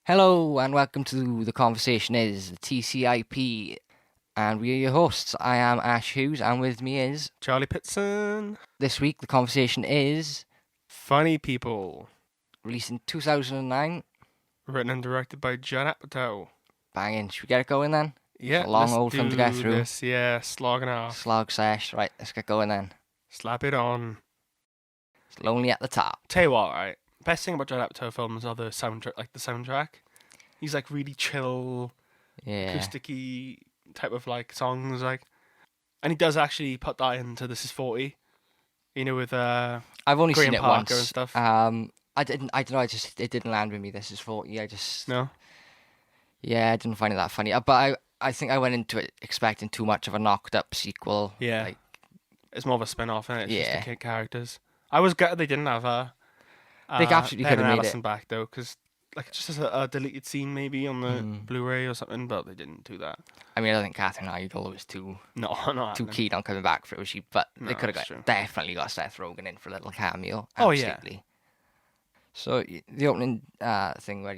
Hello and welcome to The Conversation Is, the TCIP, and we are your hosts. I am Ash Hughes and with me is... Charlie Pitson. This week The Conversation Is... Funny People. Released in 2009. Written and directed by Judd Apatow. Banging. Should we get it going then? Yeah, it's a long old film to get through. This, yeah, slogging off. Slog sesh. Right, let's get going then. Slap it on. It's lonely at the top. Tell you what, right? Best thing about Judd Apatow films are the soundtrack. He's like really chill, acousticy type of like songs, like, and he does actually put that into This Is 40. You know, with I've only Graham seen it Parker once. and stuff. I don't know. It didn't land with me. This Is 40. No. Yeah, I didn't find it that funny. But I think I went into it expecting too much of a knocked up sequel. Yeah. Like, it's more of a spin-off, isn't it? It's Yeah. just the kid characters. I was gutted they didn't have They absolutely Ben could have and made Alison it. back though, because like just as a deleted scene maybe on the Blu-ray or something, but they didn't do that. I mean, I don't think Catherine Heigl was too Not keen on coming back for it, was she? But No, they could that's have true. definitely got Seth Rogen in for a little cameo. Oh, yeah. Absolutely. So the opening thing where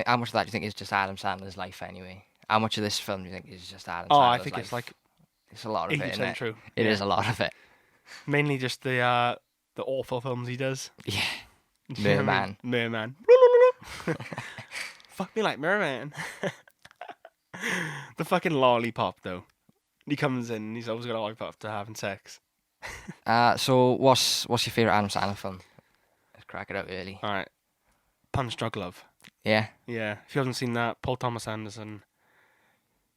how much of that do you think is just Adam Sandler's life anyway? How much of this film do you think is just Adam Sandler's I think life? it's like It's a lot of it, isn't 80% it? true. It Yeah. is a lot of it. Mainly just the awful films he does. Yeah. Do you know what I mean? Merman. Merman. Fuck me like Merman. The fucking lollipop though. He comes in, he's always got a lollipop after having sex. So what's your favourite Adam Sandler film? Let's crack it out early. All right. Punch Drunk Love. Yeah. Yeah. If you haven't seen that, Paul Thomas Anderson.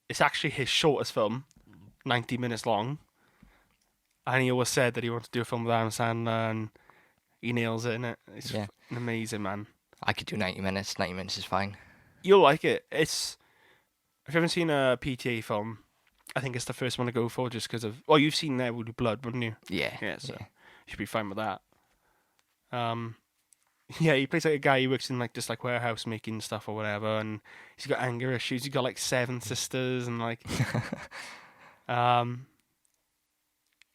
It's actually his shortest film, 90 minutes long. And he always said that he wanted to do a film with Adam Sandler, and he nails it, innit? It's amazing, man. I could do 90 minutes. 90 minutes is fine. You'll like it. If you haven't seen a PTA film, I think it's the first one to go for just because of... Well, you've seen There Will Be Blood, wouldn't you? Yeah. Yeah, so you should be fine with that. Yeah, he plays like a guy who works in like just like warehouse making stuff or whatever, and he's got anger issues. He's got like 7 sisters and like...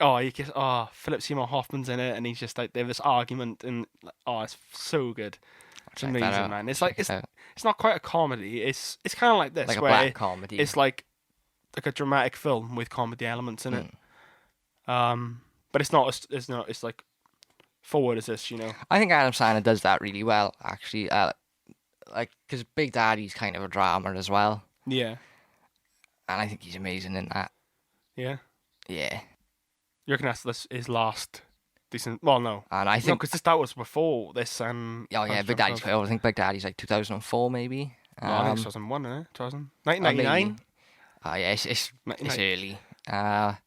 Philip Seymour Hoffman's in it, and he's just like they have this argument, and it's so good. It's amazing, man. It's like it's not quite a comedy. It's kind of like this, like a where black comedy. it's like a dramatic film with comedy elements in it. But it's not. It's like forward as this, you know. I think Adam Sandler does that really well, actually. Like, because Big Daddy's kind of a drama as well, Yeah. and I think he's amazing in that. Yeah. Yeah. You reckon that's his last decent? Well, no. And I No, think... because that was before this. And Oh, yeah, Big Daddy's... I think Big Daddy's like 2004, maybe. No, I think 2001, isn't it? 1999? Yeah, it's 99. early. I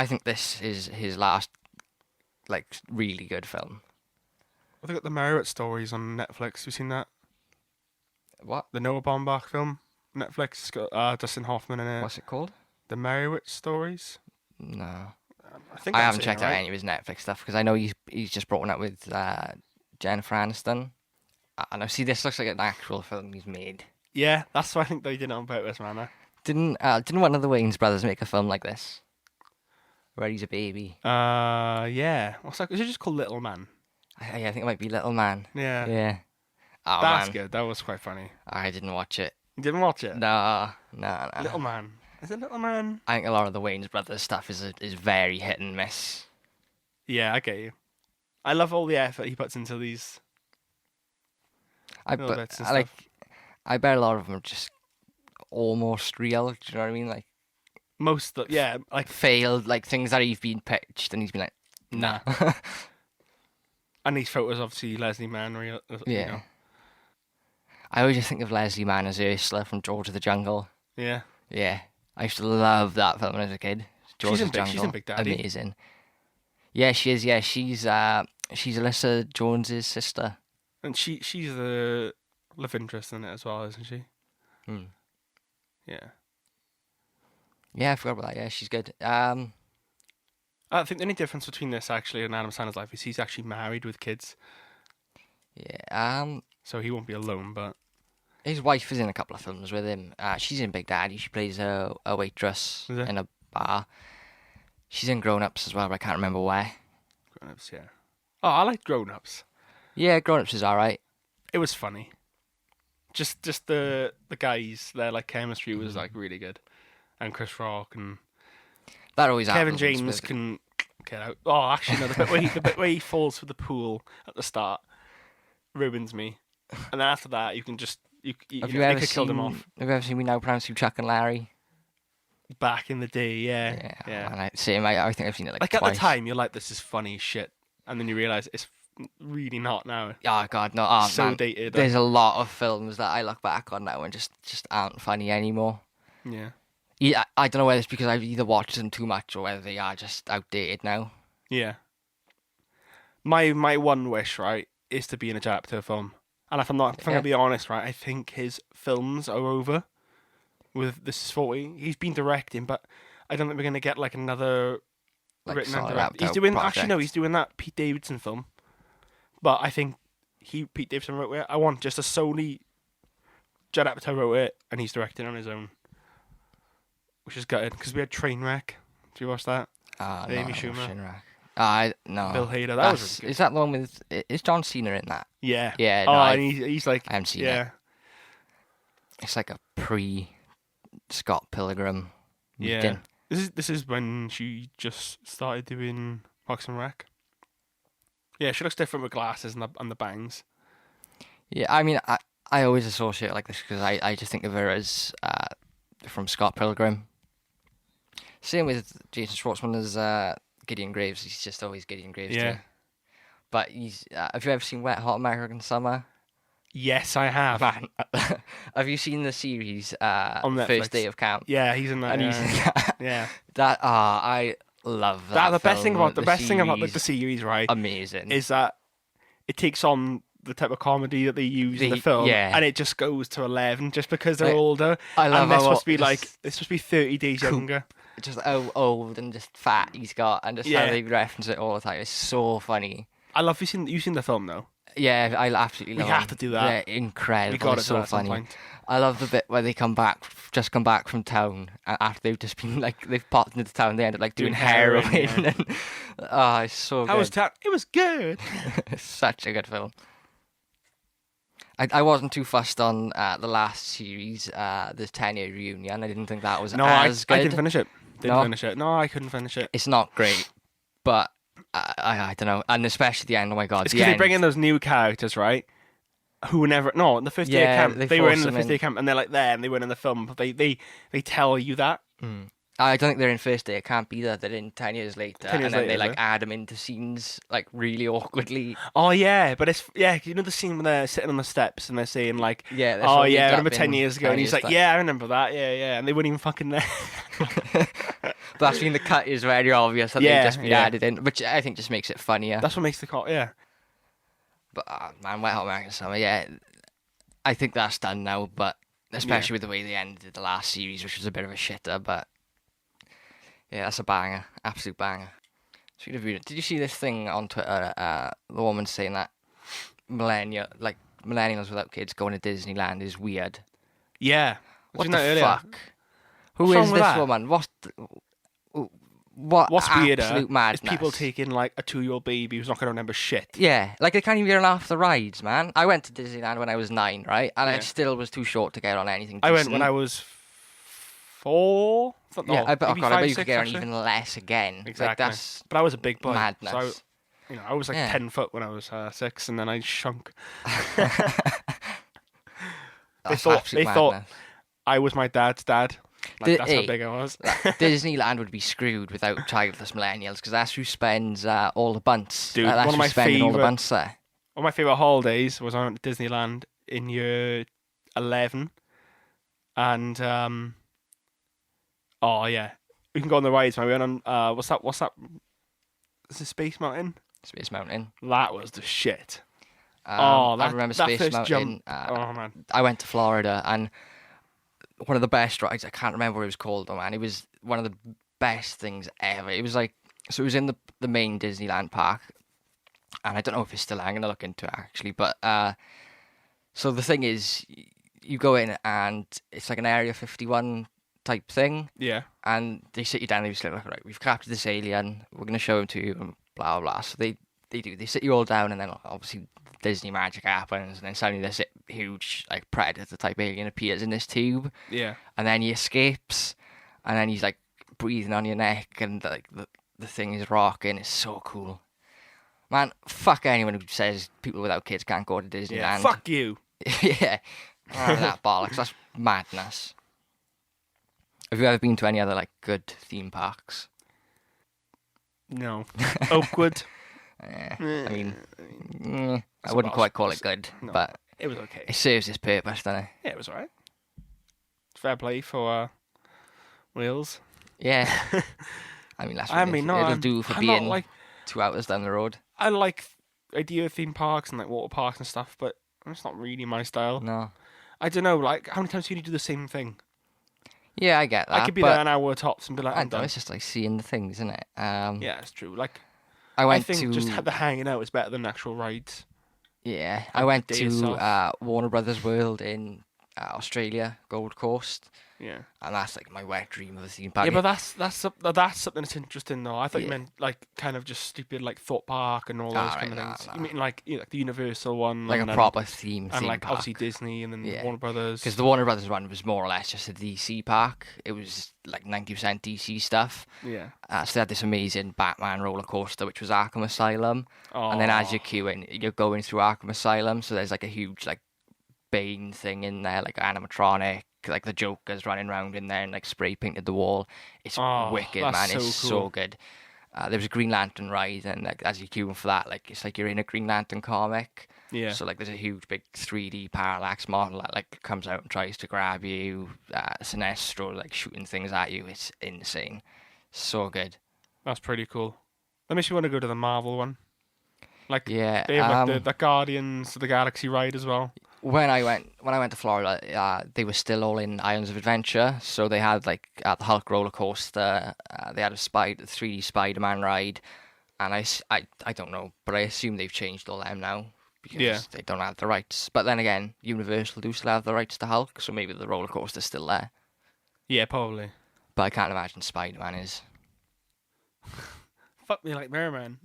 think this is his last, like, really good film. I think got the Marriott Stories on Netflix. Have you seen that? What? The Noah Baumbach film? Netflix. It's got Dustin Hoffman in it. What's it called? The Marriott Stories? No. I think I I'm haven't saying checked it out right. any of his Netflix stuff, because I know he's just broken up with Jennifer Aniston. And I see this looks like an actual film he's made. Yeah, that's why I think they did it on purpose, man. Didn't one of the Wayans brothers make a film like this? Where he's a baby? Yeah. What's that? Is it just called Little Man? I think it might be Little Man. Yeah. Yeah. Oh, That's man. good. That was quite funny. I didn't watch it. You didn't watch it? No. Little Man. Is it Little Man? I think a lot of the Wayans brothers stuff is very hit and miss. Yeah, I get you. I love all the effort he puts into these. I little bits and bet a lot of them are just almost real. Do you know what I mean? Like like failed, like things that he's been pitched and he's been like, nah. And these photos, obviously, Leslie Mann, real. Yeah. You know. I always just think of Leslie Mann as Ursula from George of the Jungle. Yeah. Yeah, I used to love that film as a kid. George of the Jungle. She's in Big Daddy. Amazing. Yeah, she is. Yeah, she's Alyssa Jones's sister. And she's the love interest in it as well, isn't she? Yeah. Yeah, I forgot about that. Yeah, she's good. I think the only difference between this actually and Adam Sandler's life is he's actually married with kids. Yeah. So he won't be alone, but His wife is in a couple of films with him. She's in Big Daddy. She plays a waitress in a bar. She's in Grown Ups as well, but I can't remember where. Grown Ups, yeah. Oh, I like Grown Ups. Yeah, Grown Ups is alright. It was funny. Just the guys, their like chemistry was like really good, and Chris Rock and that always Kevin happens James can get out. Oh, actually no, the bit where he falls for the pool at the start ruins me, and then after that you can just you they could kill them off. Have you ever seen We Now Pronounce You Chuck and Larry? Back in the day, yeah. And I think I've seen it like twice. At the time, you're like, this is funny shit, and then you realise it's really not now. Oh god, no! Oh, so man. dated. There's a lot of films that I look back on now and just aren't funny anymore. Yeah. I don't know whether it's because I've either watched them too much or whether they are just outdated now. Yeah. My one wish, right, is to be in a Judd Apatow film, and if I'm gonna be honest, right, I think his films are over. With This Is 40, he's been directing, but I don't think we're gonna get like another written and directed. He's doing he's doing that Pete Davidson film, but I think Pete Davidson wrote it. I want just a solely Judd Apatow wrote it, and he's directing on his own, which is gutted because we had Trainwreck. Did you watch that? Amy Schumer. No. Bill Hader. That was really good. Is that the one with? Is John Cena in that? Yeah. Yeah. No, and he's like. I haven't seen it. It's like a Scott Pilgrim. Yeah. This is when she just started doing Parks and Rec. Yeah, she looks different with glasses and the bangs. Yeah, I mean, I always associate like this because I just think of her as from Scott Pilgrim. Same with Jason Schwartzman as Gideon Graves. He's just always Gideon Graves. Yeah. Too. But have you ever seen Wet Hot American Summer? Yes, I have. Man, have you seen the series on Netflix? First Day of Camp? Yeah, he's in that. And he's in that. Yeah. I love that. The best thing about the series, right? Amazing. Is that it takes on the type of comedy that they use in the film, and it just goes to 11 just because they're older. I love and they're supposed to be 30 days younger. Just how old and just fat he's got, and just how they reference it all the time. It's so funny. I love you seen the film though. Yeah, I absolutely love it. We have to do that. They're incredible. We got it's so funny. I love the bit where they come back from town after they've just been they've popped into town. They end up doing heroin. And, it's so good. How was town? It was good. It's such a good film. I wasn't too fussed on the last series, the 10-year reunion. I didn't think that was as good. I didn't finish it. No, I couldn't finish it. It's not great, but I don't know. And especially the end, oh my god. It's because they bring in those new characters, right? Who were never... No, in the first day of camp. They were in the first day of camp, and they're there, and they weren't in the film, but they tell you that. Mm. I don't think they're in first day of camp either. They're in 10 years later. And then they add them into scenes really awkwardly. Oh yeah, but it's you know the scene when they're sitting on the steps and they're saying I remember 10 years ago, and he's like, yeah, I remember that, yeah, and they weren't even fucking there. But that's when the cut is very obvious that they've just been added in, which I think just makes it funnier. That's what makes the cut, yeah. But man, Wet Hot American Summer, yeah, I think that's done now. But especially with the way they ended the last series, which was a bit of a shitter, but. Yeah, that's a banger. Absolute banger. Did you see this thing on Twitter? The woman saying that millennials without kids going to Disneyland is weird. Yeah. What the fuck? Who is this woman? What's weirder? Absolute madness. Is people taking a 2-year-old baby who's not going to remember shit. Yeah, they can't even get on half the rides, man. I went to Disneyland when I was 9, right? And I still was too short to get on anything decent. I went when I was 4. Yeah, I bet you could get on even less again. Exactly. But I was a big boy. Madness. So I was 10 foot when I was 6, and then I shrunk. They thought I was my dad's dad. That's how big I was. Disneyland would be screwed without childless millennials because that's who spends all the bunts. Dude, that's one of my all the bunts there. One of my favourite holidays was on Disneyland in year 11, and oh yeah, we can go on the rides. Man. We went on what's that? Is it Space Mountain? Space Mountain. That was the shit. I remember Space Mountain. Oh man, I went to Florida and one of the best rides. I can't remember what it was called though, man. It was one of the best things ever. It was it was in the main Disneyland park, and I don't know if it's still. I'm gonna look into it actually, but so the thing is, you go in and it's like an Area 51 type thing. Yeah. And they sit you down and they just like, right, we've captured this alien, we're going to show him to you, and blah, blah, blah. So they they do. They sit you all down, and then obviously Disney magic happens, and then suddenly this huge like predator type alien appears in this tube, Yeah. and then he escapes, and then he's like breathing on your neck, and like the thing is rocking. It's so cool, man. Fuck anyone who says people without kids can't go to Disneyland. Yeah. Fuck you. Yeah, that bollocks. That's madness. Have you ever been to any other like good theme parks? No. Oakwood. I mean, I wouldn't quite call it good, No. but It was okay. it serves its purpose, doesn't it? Yeah, it was alright. Fair play for Wales. Yeah. I mean, that's what I mean, no, it'll do for I'm being not like 2 hours down the road. I like the idea of theme parks and like water parks and stuff, but it's not really my style. No. I don't know. Like, how many times can you do the same thing? Yeah, I get that. I could be but there an hour tops and be like, I I'm don't know, done. it's just like seeing the things, isn't it? Yeah, it's true. Like, I I went think to just the hanging out is better than actual rides. yeah. like I went the day to itself. Warner Brothers World in Australia, Gold Coast, Yeah. and that's like my wet dream of a theme park. Yeah, but that's something that's interesting though. I thought you Yeah. meant like kind of just stupid like Thought Park and all those Ah, kind of right, things. nah. You mean like the Universal one, like and a then- proper theme and like park. obviously Disney and then Yeah. Warner Brothers. Because the Warner Brothers one was more or less just a DC park. It was like 90% DC stuff. Yeah. So they had this amazing Batman roller coaster, which was Arkham Asylum. And then as you're queuing, you're going through Arkham Asylum. So there's like a huge like Bane thing in there, like animatronic. Like the Joker's running around in there and like spray painted the wall. It's wicked, that's man. so It's cool. so good. There was a Green Lantern ride, and like as you're queuing for that, like it's like you're in a Green Lantern comic. Yeah. So like there's a huge big 3D parallax model that like comes out and tries to grab you. Sinestro like shooting things at you. It's insane. So good. That's pretty cool. That makes you want to go to the Marvel one. Like Yeah. they have like the Guardians of the Galaxy ride as well. When I went to Florida, they were still all in Islands of Adventure. So they had like the Hulk roller coaster. They had a 3D Spider-Man ride, and I don't know, but I assume they've changed all them now because they don't have the rights. But then again, Universal do still have the rights to Hulk, so maybe the roller coaster's still there. Yeah, probably. But I can't imagine Spider-Man is. Fuck me like Merman.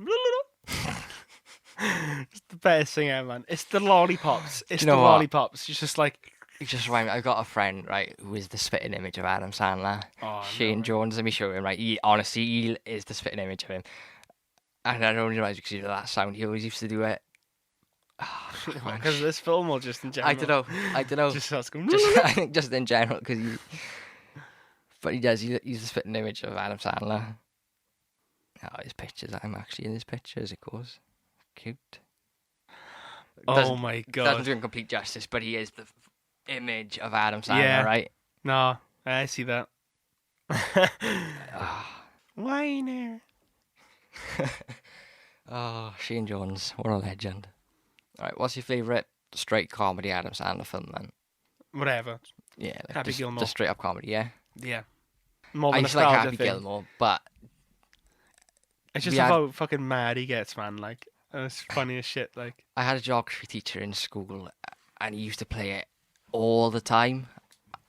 It's the best thing ever, man. It's the lollipops. It's You the know what? lollipops. It's just like, It just reminded me, I've got a friend, right, who is the spitting image of Adam Sandler. Shane Jones, let me show him, right? Honestly, he is the spitting image of him. And I don't realise because of that sound, he always used to do it. because of this film or just in general. I don't know. Just us going. I think just in general, because but he does. He's the spitting image of Adam Sandler. Oh, his pictures. I'm actually in his pictures. Of course, cute. Oh my Doesn't god. do him complete justice, but he is the image of Adam Sandler, Yeah. right? No, I see that. Ah. Whiner. Oh, Shane Jones, what a legend. All right, what's your favourite straight comedy Adam Sandler film then? Whatever. Yeah, like Happy just, Gilmore. just straight up comedy. Yeah, Yeah. More I than used to like nostalgia Happy thing. Gilmore, but It's just we had- how fucking mad he gets, man. Like, it's funny as shit. Like, I had a geography teacher in school, and he used to play it all the time.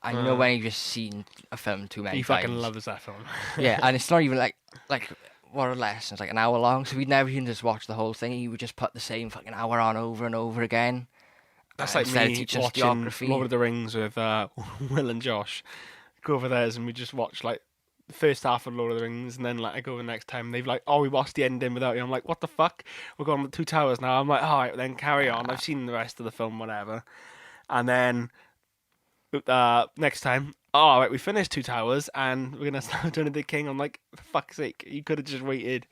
I know when he just seen a film too many he times. fucking loves that film. Yeah, and it's not even like what are lessons, like an hour long, so we'd never even just watch the whole thing. He would just put the same fucking hour on over and over again. That's like instead of me teaching us watching geography. Lord of the Rings with Will and Josh. Go over theirs and we just watch like the first half of Lord of the Rings, and then like I go the next time. They've like, oh, we watched the ending without you. I'm like, what the fuck? We're going to Two Towers now. I'm like, all right, then carry on. I've seen the rest of the film, whatever. And then next time, all right, we finished Two Towers, and we're gonna start Return of the King. I'm like, for fuck's sake, you could have just waited.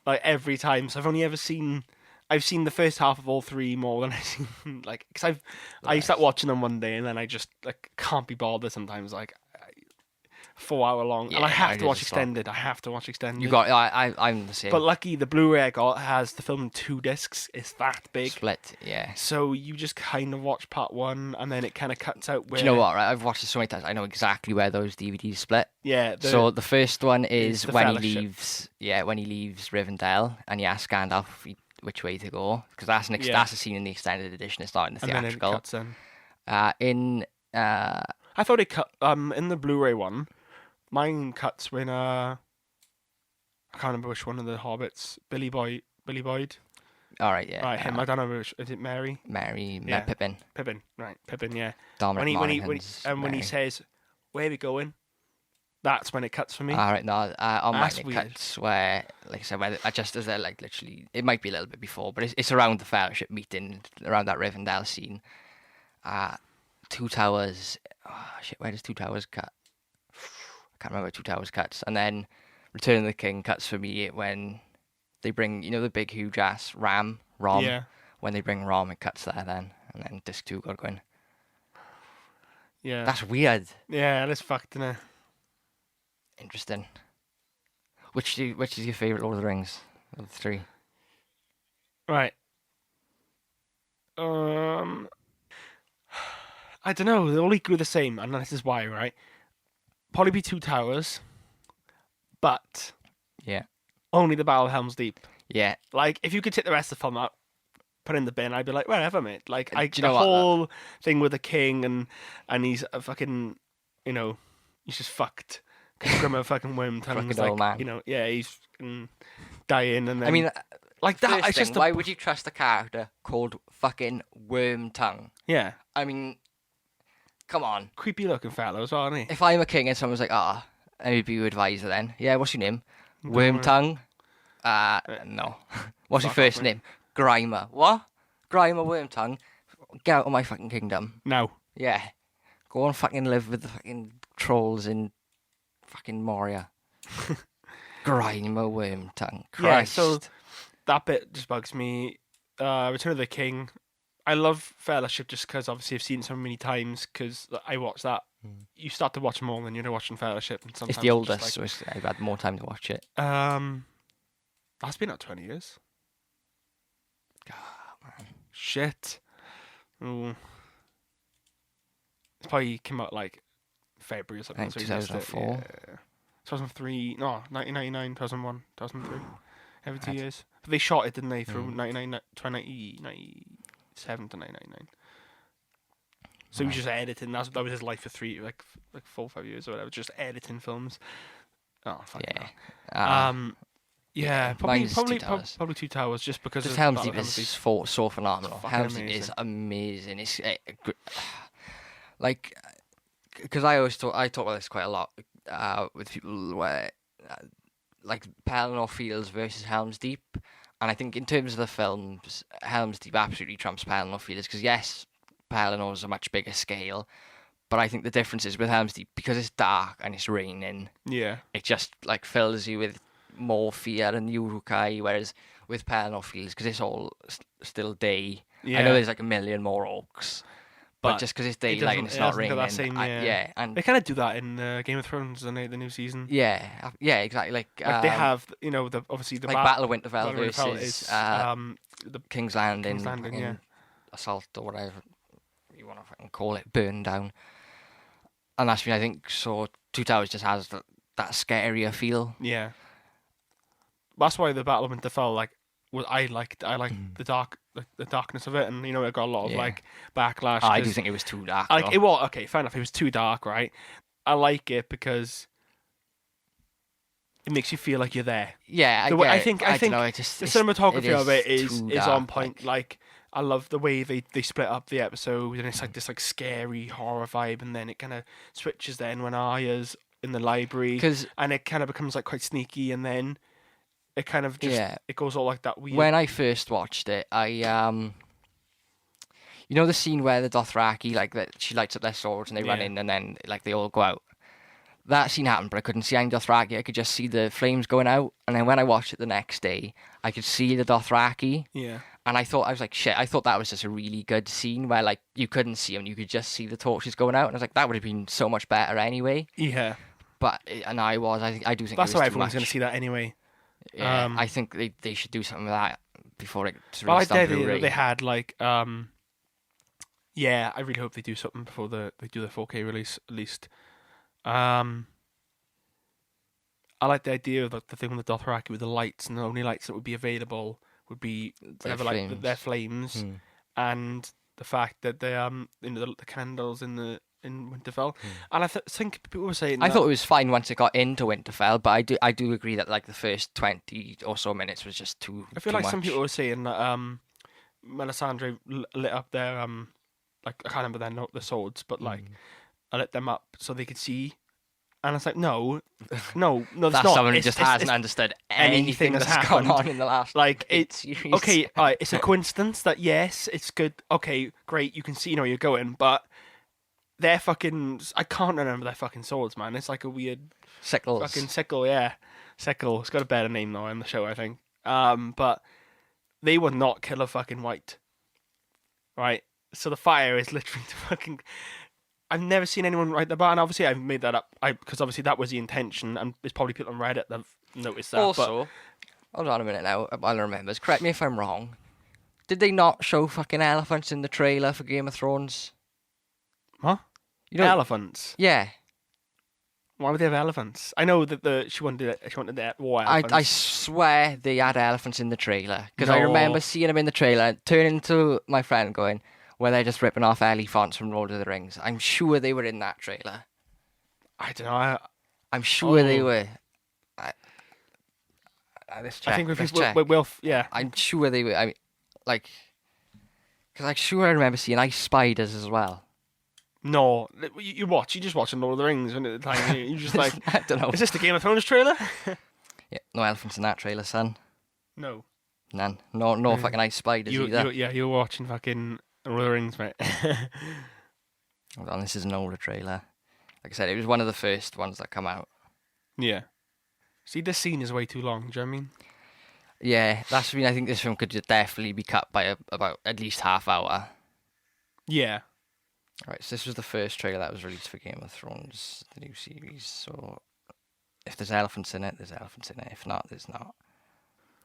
Like every time. So I've seen the first half of all three more than I've seen like, because I start watching them one day and then I just like can't be bothered sometimes, like 4 hour long, and I have to watch extended. I have to watch extended. You got I'm the same. But lucky the Blu-ray I got has the film in 2 discs. It's that big. Split, yeah. So you just kind of watch part 1 and then it kind of cuts out where. Do you know what? Right, I've watched it so many times. I know exactly where those DVDs split. Yeah. So the first one is the when he Fellowship. leaves. Yeah, when he leaves Rivendell and he asks Gandalf which way to go, because that's that's a scene in the extended edition. It's not in the and then it theatrical. cuts in. I I thought it cut in the Blu-ray one. Mine cuts when I can't remember which one of the Hobbits, Billy Billy Boyd. All right, yeah. Right, him. I don't know. Is it Mary? Mary, Yeah. Pippin. Pippin. Right, Pippin. Yeah. Dominic When Monaghan's he Mary. says, "Where are we going?" That's when it cuts for me. All right, no, on mine That's it weird. cuts where, like I said, where just as they're like literally, it might be a little bit before, but it's around the Fellowship meeting, around that Rivendell scene. Two Towers. Oh, shit, where does Two Towers cut? I can't remember where Two Towers cuts. And then Return of the King cuts for me when they bring, the big huge ass Rom. Yeah. When they bring Rom, it cuts there then, and then disc 2 got going. Yeah. That's weird. Yeah, that's fucked, isn't it? Interesting. Which is your favourite Lord of the Rings of the 3? Right. I don't know. They all equally the same, and this is why, right? Probably be Two Towers, but Yeah. only the Battle of Helm's Deep. Yeah. Like, if you could take the rest of the film out, put it in the bin, I'd be like, whatever, mate. Like, Do you the know what, whole thing with the king and he's a fucking, he's just fucked. Grimmer fucking worm tongue. Fucking Like, old man. he's fucking dying, and then I mean, like that. first It's thing, just why would you trust a character called fucking Worm Tongue? yeah, I mean, come on. creepy looking fellow as well, isn't he? If I'm a king and someone's like, let me be your advisor then. Yeah, what's your name? Worm Tongue? No. What's your Fuck first off, name? Grimer. What? Grimer Worm Tongue? Get out of my fucking kingdom. No. Yeah. Go and fucking live with the fucking trolls in fucking Moria. Grimer Worm Tongue. Christ. Yeah, so that bit just bugs me. Return of the King. I love Fellowship just because obviously I've seen it so many times because I watched that. You start to watch them all and you're watching Fellowship. And sometimes It's the oldest, just so I've had more time to watch it. that's been out 20 years. God, man. Shit. Ooh. It probably came out like February or something. I think so you missed it. 2004. Yeah. 2003. No, 1999, 2001, 2003. Every 2 years. But they shot it, didn't they, through 1997 to 1999. So he was just editing. That was his life for 4 or 5 years or whatever. Just editing films. Oh, fuck Yeah. Yeah, probably mine's Two Towers. probably Two Towers, just because Just of Helm's Battle Deep of is Helm's so phenomenal. It's fucking Helm's Deep is amazing. It's like, because I talk about this quite a lot with people where like Pelennor Fields versus Helm's Deep, and I think in terms of the films, Helm's Deep absolutely trumps Pelennor Fields because yes, Pelennor is a much bigger scale, but I think the difference is with Helm's Deep because it's dark and it's raining. Yeah. It just like fills you with more fear and Uruk-hai, whereas with Pelennor Fields, because it's all still day. Yeah. I know there's like a million more orcs, but just because it's daylight and it's not raining, That same, and they kind of do that in Game of Thrones, the new season. yeah, exactly. Like they have, obviously the like Battle of Winterfell Battle of Winterfell versus is, the King's Landing, King's Landing, yeah. Assault or whatever you want to fucking call it, burn down. And that's when I think so. Two Towers just has that scarier feel. Yeah. That's why the Battle of Winterfell, I liked the darkness of it, and it got a lot of backlash. I do think it was too dark. It was okay, fair enough. It was too dark, right? I like it because it makes you feel like you're there. Yeah, I think don't know, the cinematography of it is on point. Like I love the way they split up the episode, and it's like this scary horror vibe, and then it kind of switches then when Arya's in the library, and it kind of becomes quite sneaky, and then it kind of just it goes all like that weird. When I first watched it, I the scene where the Dothraki she lights up their swords and they run in, and then they all go out. That scene happened, but I couldn't see any Dothraki. I could just see the flames going out, and then when I watched it the next day, I could see the Dothraki. Yeah. And I was like, shit, I thought that was just a really good scene where you couldn't see them, you could just see the torches going out, and I was like, that would have been so much better anyway. Yeah. But I do think that's why everyone's going to see that anyway. Yeah, I think they should do something with that before it's well, released on Blu-ray. They had yeah, I really hope they do something before they do the 4K release at least. I like the idea of the thing with the Dothraki with the lights, and the only lights that would be available would be their flames, and the fact that the candles in the in Winterfell, and I think people were saying I thought it was fine once it got into Winterfell, but I do agree that like the first 20 or so minutes was just too. I feel too like much. some people were saying that Melisandre lit up their like I can't remember their swords, but like I lit them up so they could see. And it's like, no, that's That's not. someone who just hasn't understood anything that's gone happened. on in the last Like it's series. Okay, it's a coincidence that yes, it's good. Okay, great, you can see you're going, but they're fucking. I can't remember their fucking swords, man. It's like a weird sickles. fucking sickle, yeah, sickle. It's got a better name though in the show, I think. But they would not kill a fucking white, right? So the fire is literally the fucking. I've never seen anyone write the bar, and obviously I've made that up. Because obviously that was the intention, and there's probably people on Reddit that've noticed that. Also, hold on a minute now. I'll remember. Correct me if I'm wrong. Did they not show fucking elephants in the trailer for Game of Thrones? Huh? You know, elephants? Yeah. Why would they have elephants? I know that she wanted the war elephants. I swear they had elephants in the trailer because I remember seeing them in the trailer. Turning to my friend, going, "Were they just ripping off elephants from Lord of the Rings?" I'm sure they were in that trailer. I don't know. I'm sure they were. Let's check. I think we'll yeah. I'm sure they were. I mean, like, because I'm sure I remember seeing ice spiders as well. No, you just watching Lord of the Rings and at the time you just like I don't know. Is this the Game of Thrones trailer? Yeah, no elephants in that trailer, son. No. None. No fucking ice spiders either. You were watching fucking Lord of the Rings, mate. Hold on, this is an older trailer. Like I said, it was one of the first ones that come out. Yeah. See, this scene is way too long. Do you know what I mean? Yeah, that's I think this film could definitely be cut by about at least half hour. Yeah. Right, so this was the first trailer that was released for Game of Thrones, the new series. So if there's elephants in it, there's elephants in it. If not, there's not.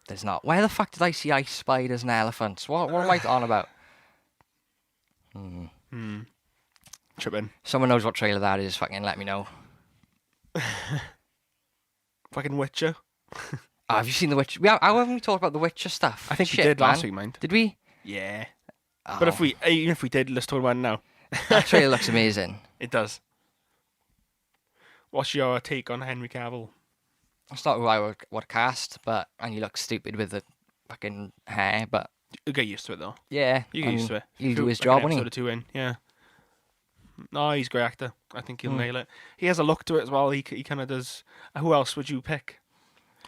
There's not. Where the fuck did I see ice spiders and elephants? What am I on about? Tripping. Someone knows what trailer that is, fucking let me know. Fucking Witcher. Have you seen The Witcher? How haven't we talked about The Witcher stuff? I think we did last week, mind. Did we? Yeah. Oh. But even if we did, let's talk about it now. That trailer looks amazing. It does. What's your take on Henry Cavill? It's not who I would cast, and he looks stupid with the fucking hair, but... You get used to it, though. Yeah. You get used to it. He'll do his job, won't he? Episode or two in, yeah. No, he's a great actor. I think he'll nail it. He has a look to it as well. He kind of does... Who else would you pick?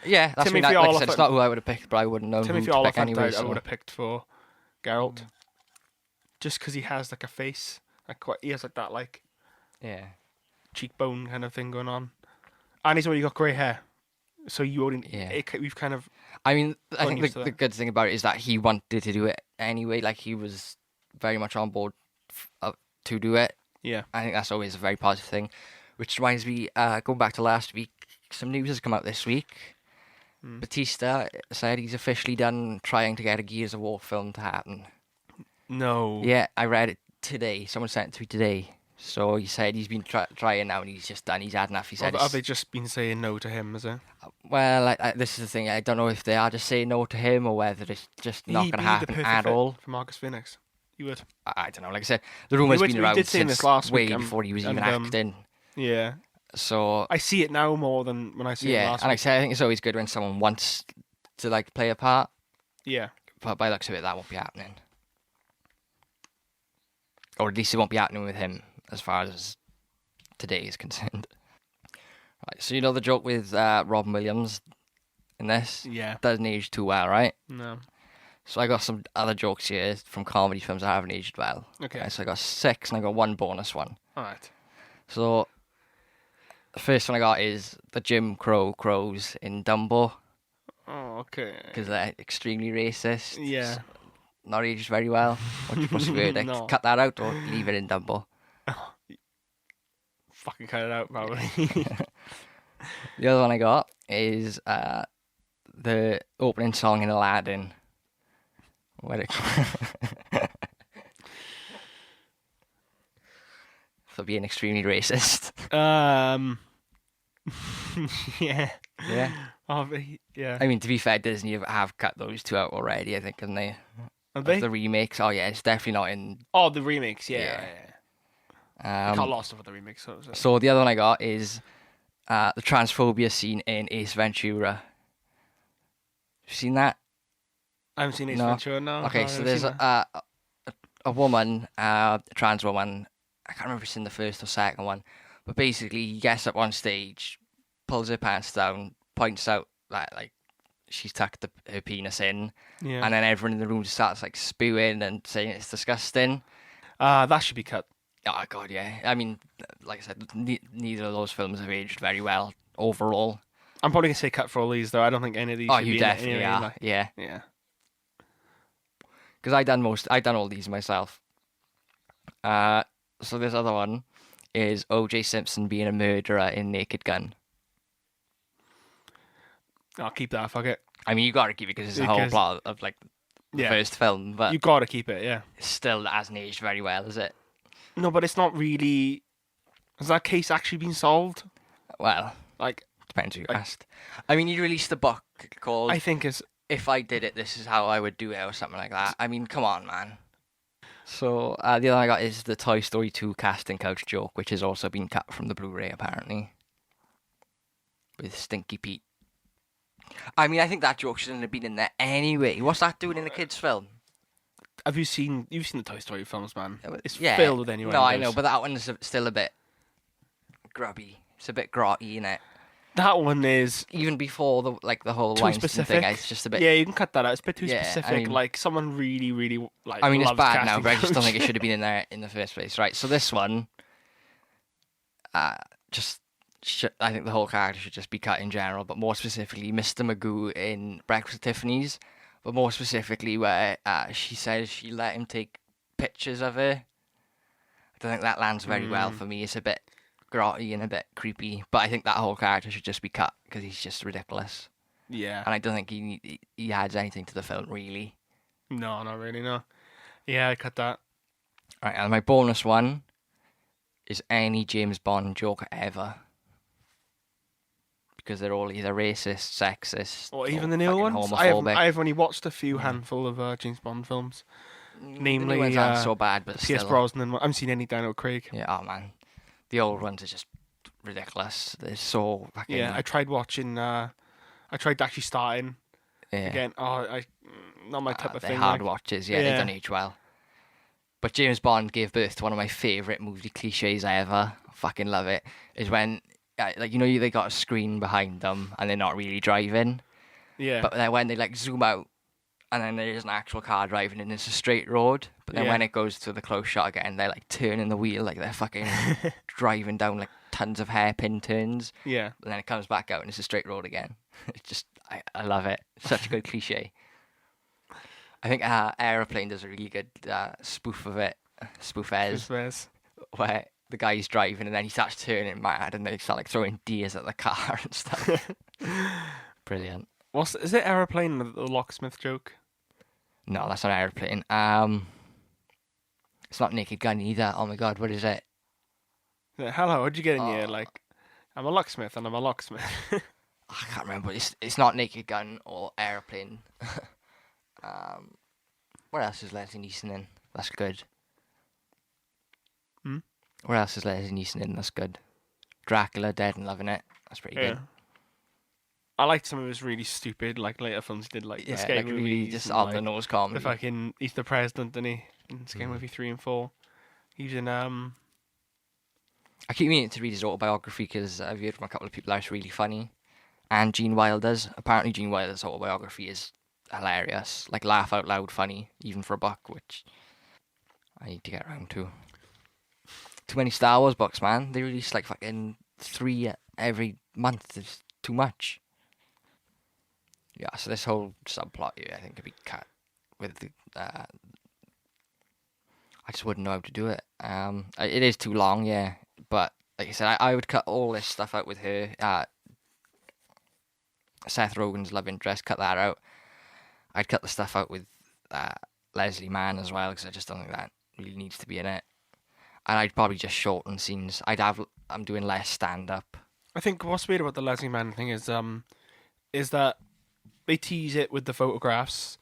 Yeah, that's like I said, it's not who I would have picked, but I wouldn't know who to pick anyway. I would have picked for Geralt. Just because he has like a face. He has like that like cheekbone kind of thing going on. And he's already got grey hair. So you already... we've kind of... I mean, I think the good thing about it is that he wanted to do it anyway. Like, he was very much on board to do it. Yeah. I think that's always a very positive thing. Which reminds me, going back to last week, some news has come out this week. Batista said he's officially done trying to get a Gears of War film to happen. No. Yeah, I read it today. Someone sent it to me today. So he said he's been trying now and he's just done. He's had enough. He said, have they just been saying no to him, is it? Well, this is the thing. I don't know if they are just saying no to him or whether it's just not going to happen at all. For Marcus Phoenix. You would. I don't know. Like I said, the rumour's been around since way before he was even acting. Yeah. So I see it now more than when I see it last week. And like I said, I think it's always good when someone wants to like play a part. Yeah. But by the looks of it, that won't be happening. Or at least it won't be happening with him as far as today is concerned. Right, so you know the joke with Robin Williams in this? Yeah. Doesn't age too well, right? No. So I got some other jokes here from comedy films that haven't aged well. Okay. So I got 6 and I got 1 bonus one. Alright. So the first one I got is the Jim Crow crows in Dumbo. Oh, okay. Because they're extremely racist. Yeah. So not aged very well. What's your verdict? No. Cut that out or leave it in Dumbo? Fucking cut it out, probably. The other one I got is the opening song in Aladdin. For being extremely racist. Yeah. Yeah. Yeah. I mean, to be fair, Disney have cut those 2 out already, I think, haven't they? Have they? The remakes. Oh, yeah, it's definitely not in... Oh, the remakes, yeah. Got lost of the remix. So the other one I got is the transphobia scene in Ace Ventura. You seen that? I haven't seen Ace No. Ventura, no. Okay, no, so there's a woman, a trans woman. I can't remember if it's in the first or second one, but basically he gets up on stage, pulls her pants down, points out that like she's tucked her penis in, Yeah. and then everyone in the room starts like spewing and saying it's disgusting. That should be cut. Oh god, yeah. I mean, like I said, neither of those films have aged very well overall. I'm probably gonna say cut for all these though. I don't think any of these. Oh, should you be definitely in it, are. like, Yeah. Yeah. Because I done all these myself. So this other one is O.J. Simpson being a murderer in Naked Gun. I'll keep that. Fuck it. I mean, you got to keep it because it's a whole plot of like the first film, but You gotta keep it. Yeah. it still hasn't aged very well, is it? No, but it's not really. Has that case actually been solved? Well, Like, depends who you asked. I mean, you released a book called I think it's. If I Did It, This Is How I Would Do It, or something like that. I mean, come on, man. So, the other one I got is the Toy Story 2 casting couch joke, which has also been cut from the Blu-ray, apparently. With Stinky Pete. I mean, I think that joke shouldn't have been in there anyway. What's that doing in a kid's film? Have you seen? You've seen the Toy Story films, man. It's Yeah. filled with innuendos. No, I know, but that one's still a bit grubby. It's a bit grotty, innit? That one is Even before the whole too Weinstein specific. thing, it's just a bit... Yeah, you can cut that out. It's a bit too Yeah, I specific. mean- Like someone really, really like. I mean, it's loves bad now, casting but I just don't couch. think it should have been in there in the first place. Right, so this one, I think the whole character should just be cut in general, but more specifically, Mr. Magoo in Breakfast at Tiffany's, but more specifically where she says she let him take pictures of her. I don't think that lands very well for me. It's a bit grotty and a bit creepy, but I think that whole character should just be cut because he's just ridiculous, Yeah. and I don't think he adds anything to the film, really. No, not really. No. Yeah, I cut that. Right, and my bonus one is any James Bond joke ever. Because they're all either racist, sexist, Or even the fucking new ones. homophobic. I've only watched a few handful of James Bond films. Namely, the new ones aren't so bad, but Pierce still. Brosnan. I haven't seen any Daniel Craig. Yeah, oh man, the old ones are just ridiculous. They're so fucking. Yeah, I tried watching. I tried actually starting yeah. again. Not my type of they're thing. hard like. watches. Yeah, they don't age well. But James Bond gave birth to one of my favourite movie cliches ever. I fucking love it. Is when they got a screen behind them and they're not really driving. Yeah. But then when they like zoom out and then there's an actual car driving and it's a straight road. But then when it goes to the close shot again, they're like turning the wheel like they're fucking driving down like tons of hairpin turns. Yeah. And then it comes back out and it's a straight road again. It's just, I love it. Such a good cliche. I think Aeroplane does a really good spoof of it. Spoof airs. Where the guy's driving and then he starts turning mad and they start like throwing deers at the car and stuff. Brilliant. Is it Aeroplane, the locksmith joke? No, that's not Aeroplane. It's not Naked Gun either. Oh my god, what is it? Hello, how'd you get in here? Like, I'm a locksmith and I'm a locksmith. I can't remember. It's not Naked Gun or Aeroplane. What else is Leslie Nielsen in? That's good. What else is Leslie Nielsen in? That's good. Dracula, Dead and Loving It. That's pretty good. I liked some of his really stupid, like later films he did, like the scary movies. Really just on the nose comedy. The fucking He's the President, didn't he? In Scary Movie 3 and 4. He's in I keep meaning to read his autobiography because I've heard from a couple of people that it's really funny. And Gene Wilder's. Apparently Gene Wilder's autobiography is hilarious. Like laugh out loud funny, even for a buck, which I need to get around to. Too many Star Wars books, man. They release like fucking 3 every month. It's too much. Yeah, so this whole subplot here, I think, could be cut with the. I just wouldn't know how to do it. It is too long, yeah. But like I said, I would cut all this stuff out with her. Seth Rogen's love interest, cut that out. I'd cut the stuff out with Leslie Mann as well because I just don't think that really needs to be in it. And I'd probably just shorten scenes. I'm doing less stand up. I think what's weird about the Leslie Mann thing is that they tease it with the photographs,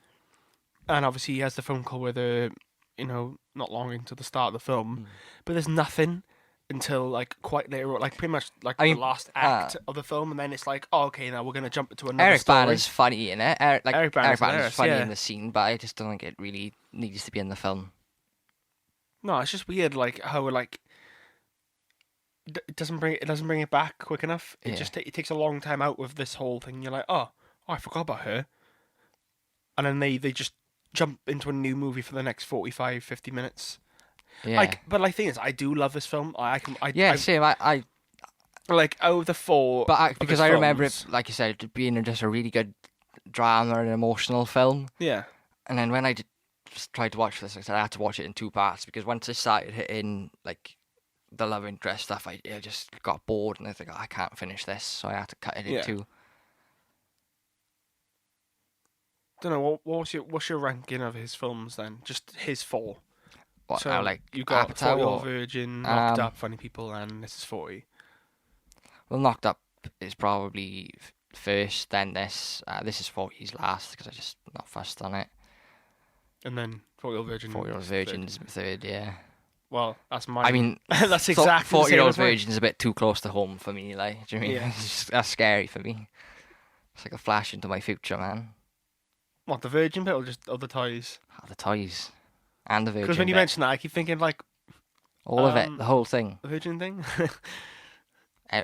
and obviously he has the phone call with her, not long into the start of the film, but there's nothing until like quite later, like pretty much like the last act of the film, and then it's like, oh, okay, now we're gonna jump into another Eric story. Bana's funny in it. Eric Bana's funny yeah. in the scene, but I just don't think it really needs to be in the film. No, it's just weird, like how like it doesn't bring it back quick enough. It just it takes a long time out of this whole thing. You're like, oh, I forgot about her, and then they just jump into a new movie for the next 45, 50 minutes. Yeah. Like, but like, thing is, I do love this film. Same. I like out of the four, but because I remember it, like you said, it being just a really good drama and emotional film. Yeah. And then when I just tried to watch this, I said I had to watch it in two parts because once I started hitting like the love interest stuff, I just got bored and I think, oh, I can't finish this, so I had to cut it in two. Don't know what's your ranking of his films then? Just his four. What, so like you got Apatow 40-Year-Old Virgin, Knocked Up, Funny People, and This Is 40. Well, Knocked Up is probably first, then this. This is 40's last because I just not fussed on it. And then 40-Year-Old Virgin. 40-Year-Old Virgin's third, yeah. Well, that's my. I mean, that's exactly 40-Year-Old Virgin's a bit too close to home for me. Like, do you know what I mean? That's scary for me. It's like a flash into my future, man. What, the Virgin bit or just other toys? Oh, the toys. And the Virgin. Because when you mention that, I keep thinking like all of it, the whole thing. The Virgin thing.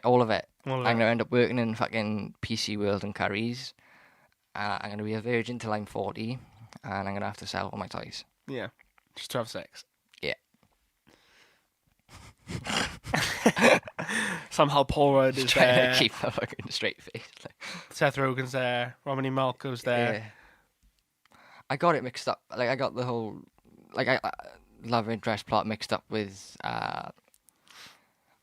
All of it. All of I'm gonna end up working in fucking PC World and Curry's. I'm gonna be a virgin till I'm 40, and I'm gonna have to sell all my toys. Yeah, just to have sex. Yeah. Somehow Paul Rudd is trying there. To keep a fucking straight face. Seth Rogen's there. Romany Malco's there. Yeah. I got it mixed up. Like I got the whole I love interest plot mixed up with. I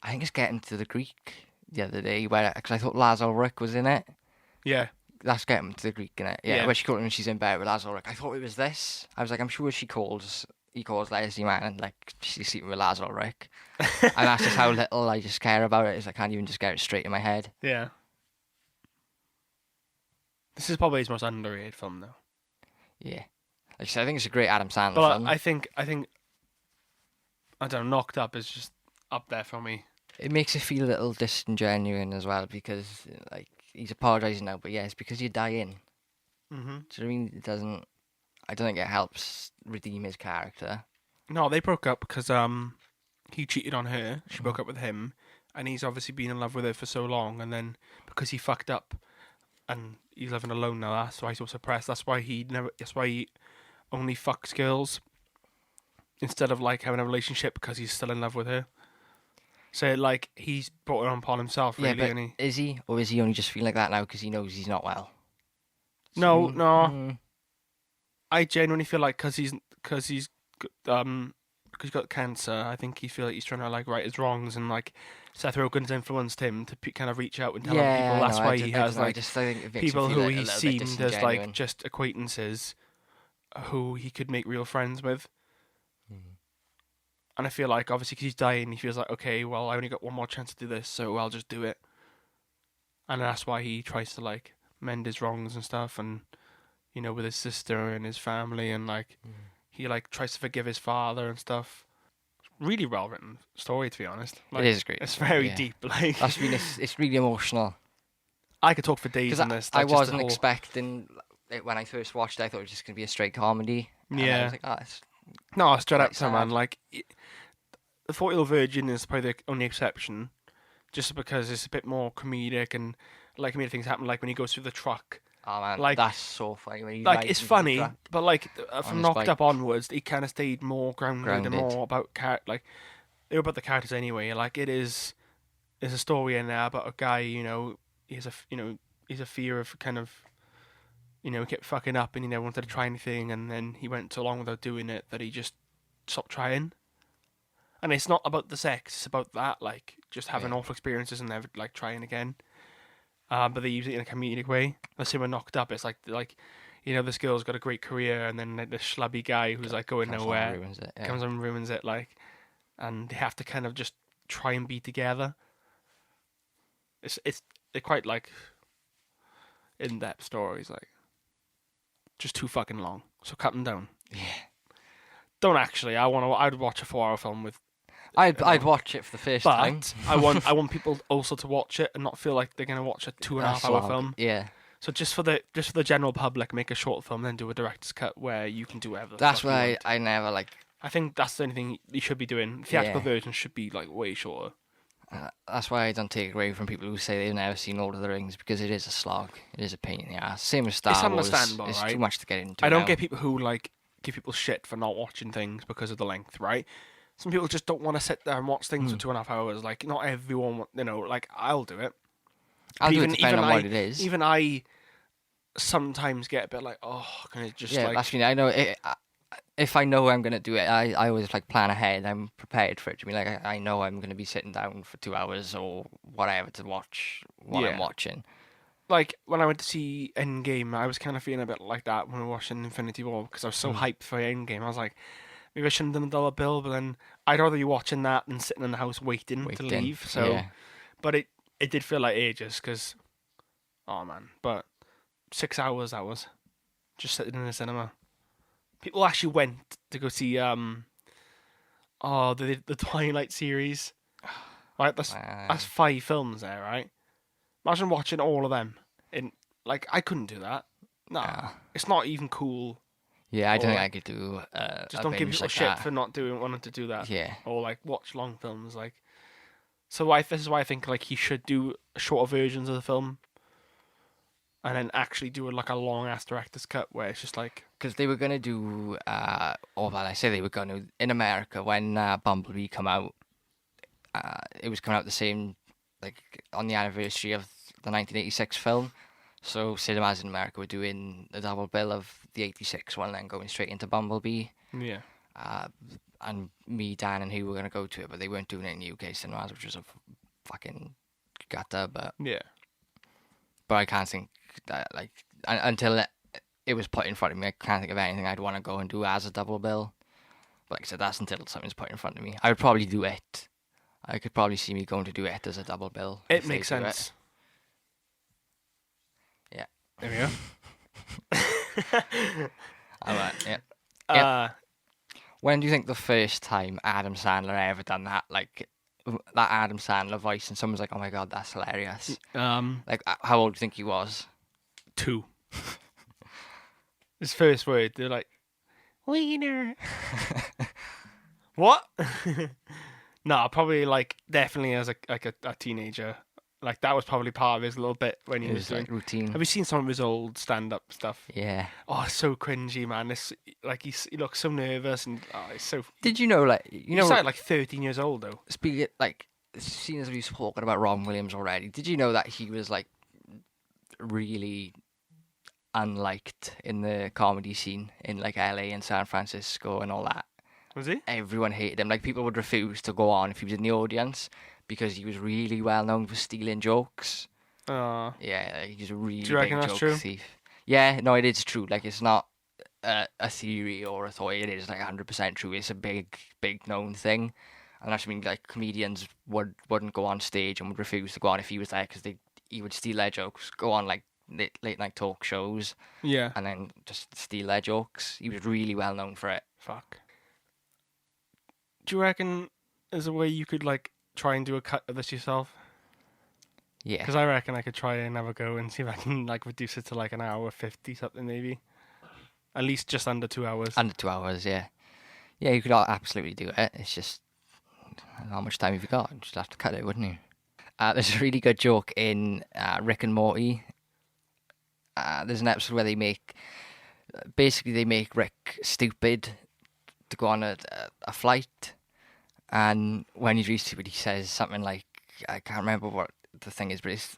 think it's Getting to the Greek the other day, because I thought Laz Ulrich was in it. Yeah. That's Getting to the Greek, innit? Yeah. Where when she's in bed with Laz Ulrich. I thought it was this. I was like, I'm sure he calls Leslie Mann and like she's sleeping with Laz Ulrich. And that's just how little I just care about it. Is I can't even just get it straight in my head. Yeah. This is probably his most underrated film, though. Yeah. Like I said, I think it's a great Adam Sandler film. I think I don't know, Knocked Up is just up there for me. It makes it feel a little disingenuous as well because like he's apologising now, but yeah, it's because you're dying. Mm-hmm. Do you know what I mean? It doesn't. I don't think it helps redeem his character. No, they broke up because he cheated on her. She broke up with him, and he's obviously been in love with her for so long, and then because he fucked up, and he's living alone now. That's why he's so suppressed. That's why he only fucks girls instead of like having a relationship because he's still in love with her. So like he's brought it upon himself, really. Yeah, but is he, or is he only just feeling like that now because he knows he's not well? No. I genuinely feel like because he's got cancer, I think he feel like he's trying to like right his wrongs, and like Seth Rogen's influenced him to kind of reach out and tell other people. That's why he has like people who he seemed as like just acquaintances who he could make real friends with. And I feel like, obviously, because he's dying, he feels like, okay, well, I only got one more chance to do this, so I'll just do it. And that's why he tries to, like, mend his wrongs and stuff, and, you know, with his sister and his family, and, like, he, like, tries to forgive his father and stuff. Really well-written story, to be honest. Like, it is great. It's very deep, like... It's really emotional. I could talk for days on this. I wasn't expecting... Like, when I first watched it, I thought it was just going to be a straight comedy. And I was like, it's... No, straight up, man. Like, the 40-Year-Old Virgin is probably the only exception, just because it's a bit more comedic and like made things happen. Like when he goes through the truck. Oh man, like, that's so funny. When he it's funny, but like from Knocked Up onwards, he kind of stayed more grounded and more about like they were about the characters anyway. Like there's a story in there about a guy. You know, he's a fear of kind of. You know, kept fucking up and he never wanted to try anything, and then he went so long without doing it that he just stopped trying. And it's not about the sex, it's about that, like, just having awful experiences and never, like, trying again. But they use it in a comedic way. Let's say we're Knocked Up, it's like, you know, this girl's got a great career, and then like, this schlubby guy who's, like, going nowhere comes and ruins it, like, and they have to kind of just try and be together. They're quite, like, in-depth stories, like. Just too fucking long. So cut them down. Yeah. Don't actually. I'd watch a 4-hour film with. I'd watch it for the first time. But I want people also to watch it and not feel like they're gonna watch a 2.5-hour film. Yeah. So just for the general public, make a short film, then do a director's cut where you can do whatever. That's why I never like. I think that's the only thing you should be doing. Theatrical versions should be like way shorter. That's why I don't take away from people who say they've never seen Lord of the Rings, because it is a slog. It is a pain in the ass. Same as Star Wars. It's understandable, It's right? too much to get into. I don't now. get people who like give people shit for not watching things because of the length, right? Some people just don't want to sit there and watch things for 2.5 hours. Like, not everyone, like, I'll do it. I'll do it depending on what it is. Even I sometimes get a bit like, oh, can I just like... that's me. I know it, if I know I'm going to do it, I always like plan ahead. I'm prepared for it to be like, I know I'm going to be sitting down for 2 hours or whatever to watch what I'm watching. Like, when I went to see Endgame, I was kind of feeling a bit like that when we were watching Infinity War, because I was so hyped for Endgame. I was like, maybe I shouldn't have done a dollar bill, but then I'd rather be watching that than sitting in the house waiting to leave. So, but it did feel like ages, because, oh man, but 6 hours that was, just sitting in the cinema. People actually went to go see the Twilight series. Right, that's 5 films there, right? Imagine watching all of them. I couldn't do that. No, it's not even cool. Yeah, I don't think I could do. Just don't give people shit for not wanting to do that. Yeah, or like watch long films. Like, so this is why I think like he should do shorter versions of the film, and then actually do like a long ass director's cut where it's just like, because they were gonna do. They were gonna in America when Bumblebee come out. It was coming out the same, like on the anniversary of the 1986 film. So cinemas in America were doing a double bill of the 86 one and then going straight into Bumblebee. yeah. And me, Dan, and Hugh were going to go to it, but they weren't doing it in UK cinemas, which was a fucking gutter. But I can't think that, like, until it was put in front of me, I can't think of anything I'd want to go and do as a double bill. But like I said, that's until something's put in front of me. I would probably do it. I could probably see me going to do it as a double bill. It makes sense. Yeah. There we go. Yeah. When do you think the first time Adam Sandler ever done that, like that Adam Sandler voice, and someone's like, "Oh my god, that's hilarious"? Like, how old do you think he was? 2. His first word, they're like, "Wiener." What? No, probably like definitely as a teenager. Like that was probably part of his little bit when he was doing like routine. Have you seen some of his old stand-up stuff? Yeah. Oh, it's so cringy, man. It's like he looks so nervous and it's so. Did you know, like he started like 13 years old though. Speaking like, seeing as we've spoken about Robin Williams already, did you know that he was like really unliked in the comedy scene in like LA and San Francisco and all that? Was he? Everyone hated him. Like, people would refuse to go on if he was in the audience because he was really well known for stealing jokes. Yeah, he's a really big joke thief. Yeah, no, it is true. Like, it's not a theory or a thought. It is like 100% true. It's a big known thing. And that's mean like comedians wouldn't go on stage and would refuse to go on if he was there because he would steal their jokes, go on like late night talk shows. Yeah. And then just steal their jokes. He was really well known for it. Fuck. Do you reckon there's a way you could like try and do a cut of this yourself? Yeah. Because I reckon I could try and have a go and see if I can like reduce it to like an hour 50 something maybe. At least just under 2 hours. Under 2 hours, yeah. Yeah, you could absolutely do it. It's just how much time have you got? You just have to cut it, wouldn't you? There's a really good joke in Rick and Morty. There's an episode where they make Rick stupid to go on a flight, and when he's really stupid, he says something like, I can't remember what the thing is, but it's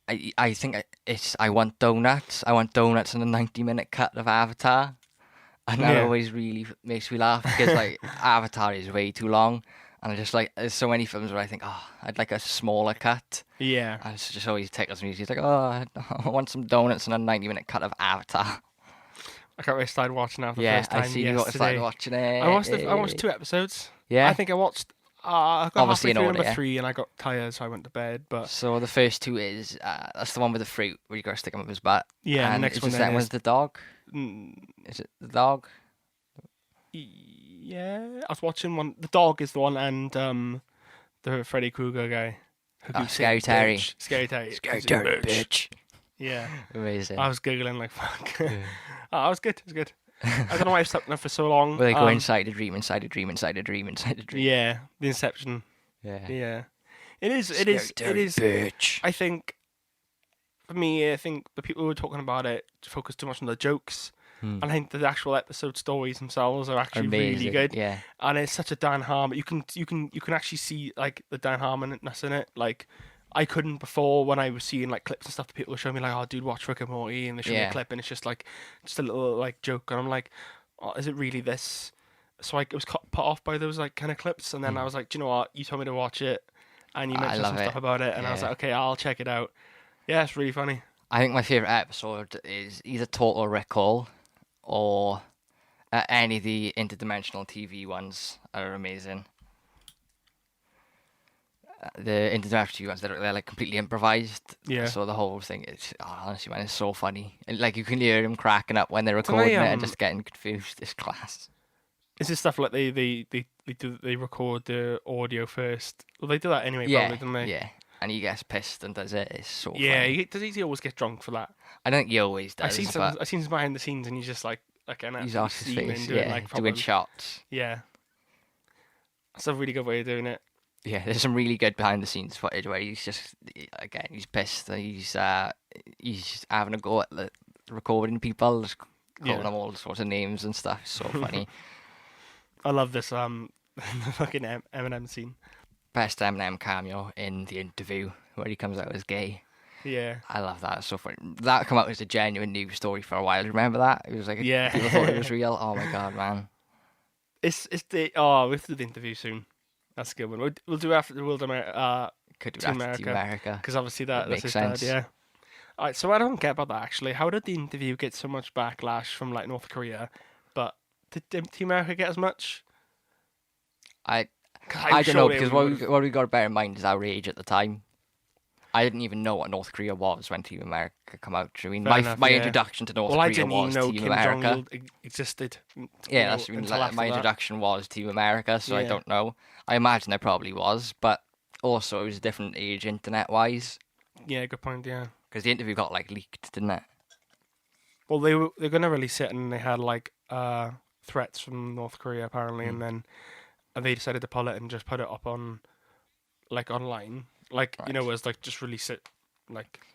I think it's I want donuts and a 90-minute cut of Avatar, and that always really makes me laugh because like Avatar is way too long, and I just like there's so many films where I think I'd like a smaller cut. Yeah, and it's just always tickles me. He's like, I want some donuts and a 90-minute cut of Avatar. I can't really start watching that for the first time. I see you started watching it. I watched 2 episodes. Yeah, I think I watched. I got obviously in order, number 3 and I got tired, so I went to bed. But so the first 2 is that's the one with the fruit where you got to stick him up his butt. Yeah, and the next one one's the dog. Mm, Is it the dog? Yeah, I was watching one. The dog is the one, and the Freddy Krueger guy. Scary Terry. Scary Terry. Scary Terry, bitch. Yeah. Amazing. I was giggling like fuck. Oh, it was good. It was good. I don't know why I've slept enough for so long. Where they go inside a dream, inside a dream, inside a dream, inside a dream. Yeah, the Inception. Yeah. Yeah. It is. Bitch. I think, for me, I think the people who were talking about it focus too much on the jokes. And I think the actual episode stories themselves are actually really good. Yeah. And it's such a Dan Harmon. You can actually see like the Dan Harmonness in it. Like I couldn't before when I was seeing like clips and stuff. People were showing me like, oh, dude, watch Rick and Morty, and they show me a clip, and it's just a little like joke, and I'm like, oh, is it really this? So I was put off by those like kind of clips, and then I was like, do you know what? You told me to watch it, and you mentioned some stuff about it, and I was like, okay, I'll check it out. Yeah, it's really funny. I think my favourite episode is either Total Recall or any of the interdimensional TV ones are amazing. The interdimensional TV ones, they're like completely improvised. Yeah. So the whole thing is, honestly, man, it's so funny. And, like, you can hear them cracking up when they're recording it and just getting confused. It's class. Is this stuff like they record the audio first? Well, they do that anyway, probably, don't they? Yeah. And he gets pissed and does it. It's so funny. Yeah, does he always get drunk for that? I don't think he always does. I've seen some behind the scenes, and he's just like he's off his face, doing, doing shots. Yeah, that's a really good way of doing it. Yeah, there's some really good behind the scenes footage where he's just he's pissed. He's having a go at the recording people, just calling them all sorts of names and stuff. It's so funny. I love this the fucking Eminem scene. Best Eminem cameo in The Interview where he comes out as gay. Yeah, I love that. It's so funny. That came out as a genuine news story for a while. Do you remember that? It was like people thought it was real. Oh my god, man! we have to do the interview soon. That's a good one. We'll do after the World America. Could do after Team America because obviously that makes sense. Dad, yeah. All right, so I don't get about that actually. How did the interview get so much backlash from like North Korea, but did Team America get as much? I don't know, because what we got to bear in mind is our age at the time. I didn't even know what North Korea was when Team America came out. I mean, my introduction to North Korea was Team America. I didn't even know Kim Jong-il existed. Yeah, that's my introduction was Team America, so I don't know. I imagine there probably was, but also it was a different age internet-wise. Yeah, good point, yeah. Because the interview got leaked, didn't it? Well, they're going to release it, and they had threats from North Korea apparently, and then they decided to pull it and just put it up on online. Right. As just release it,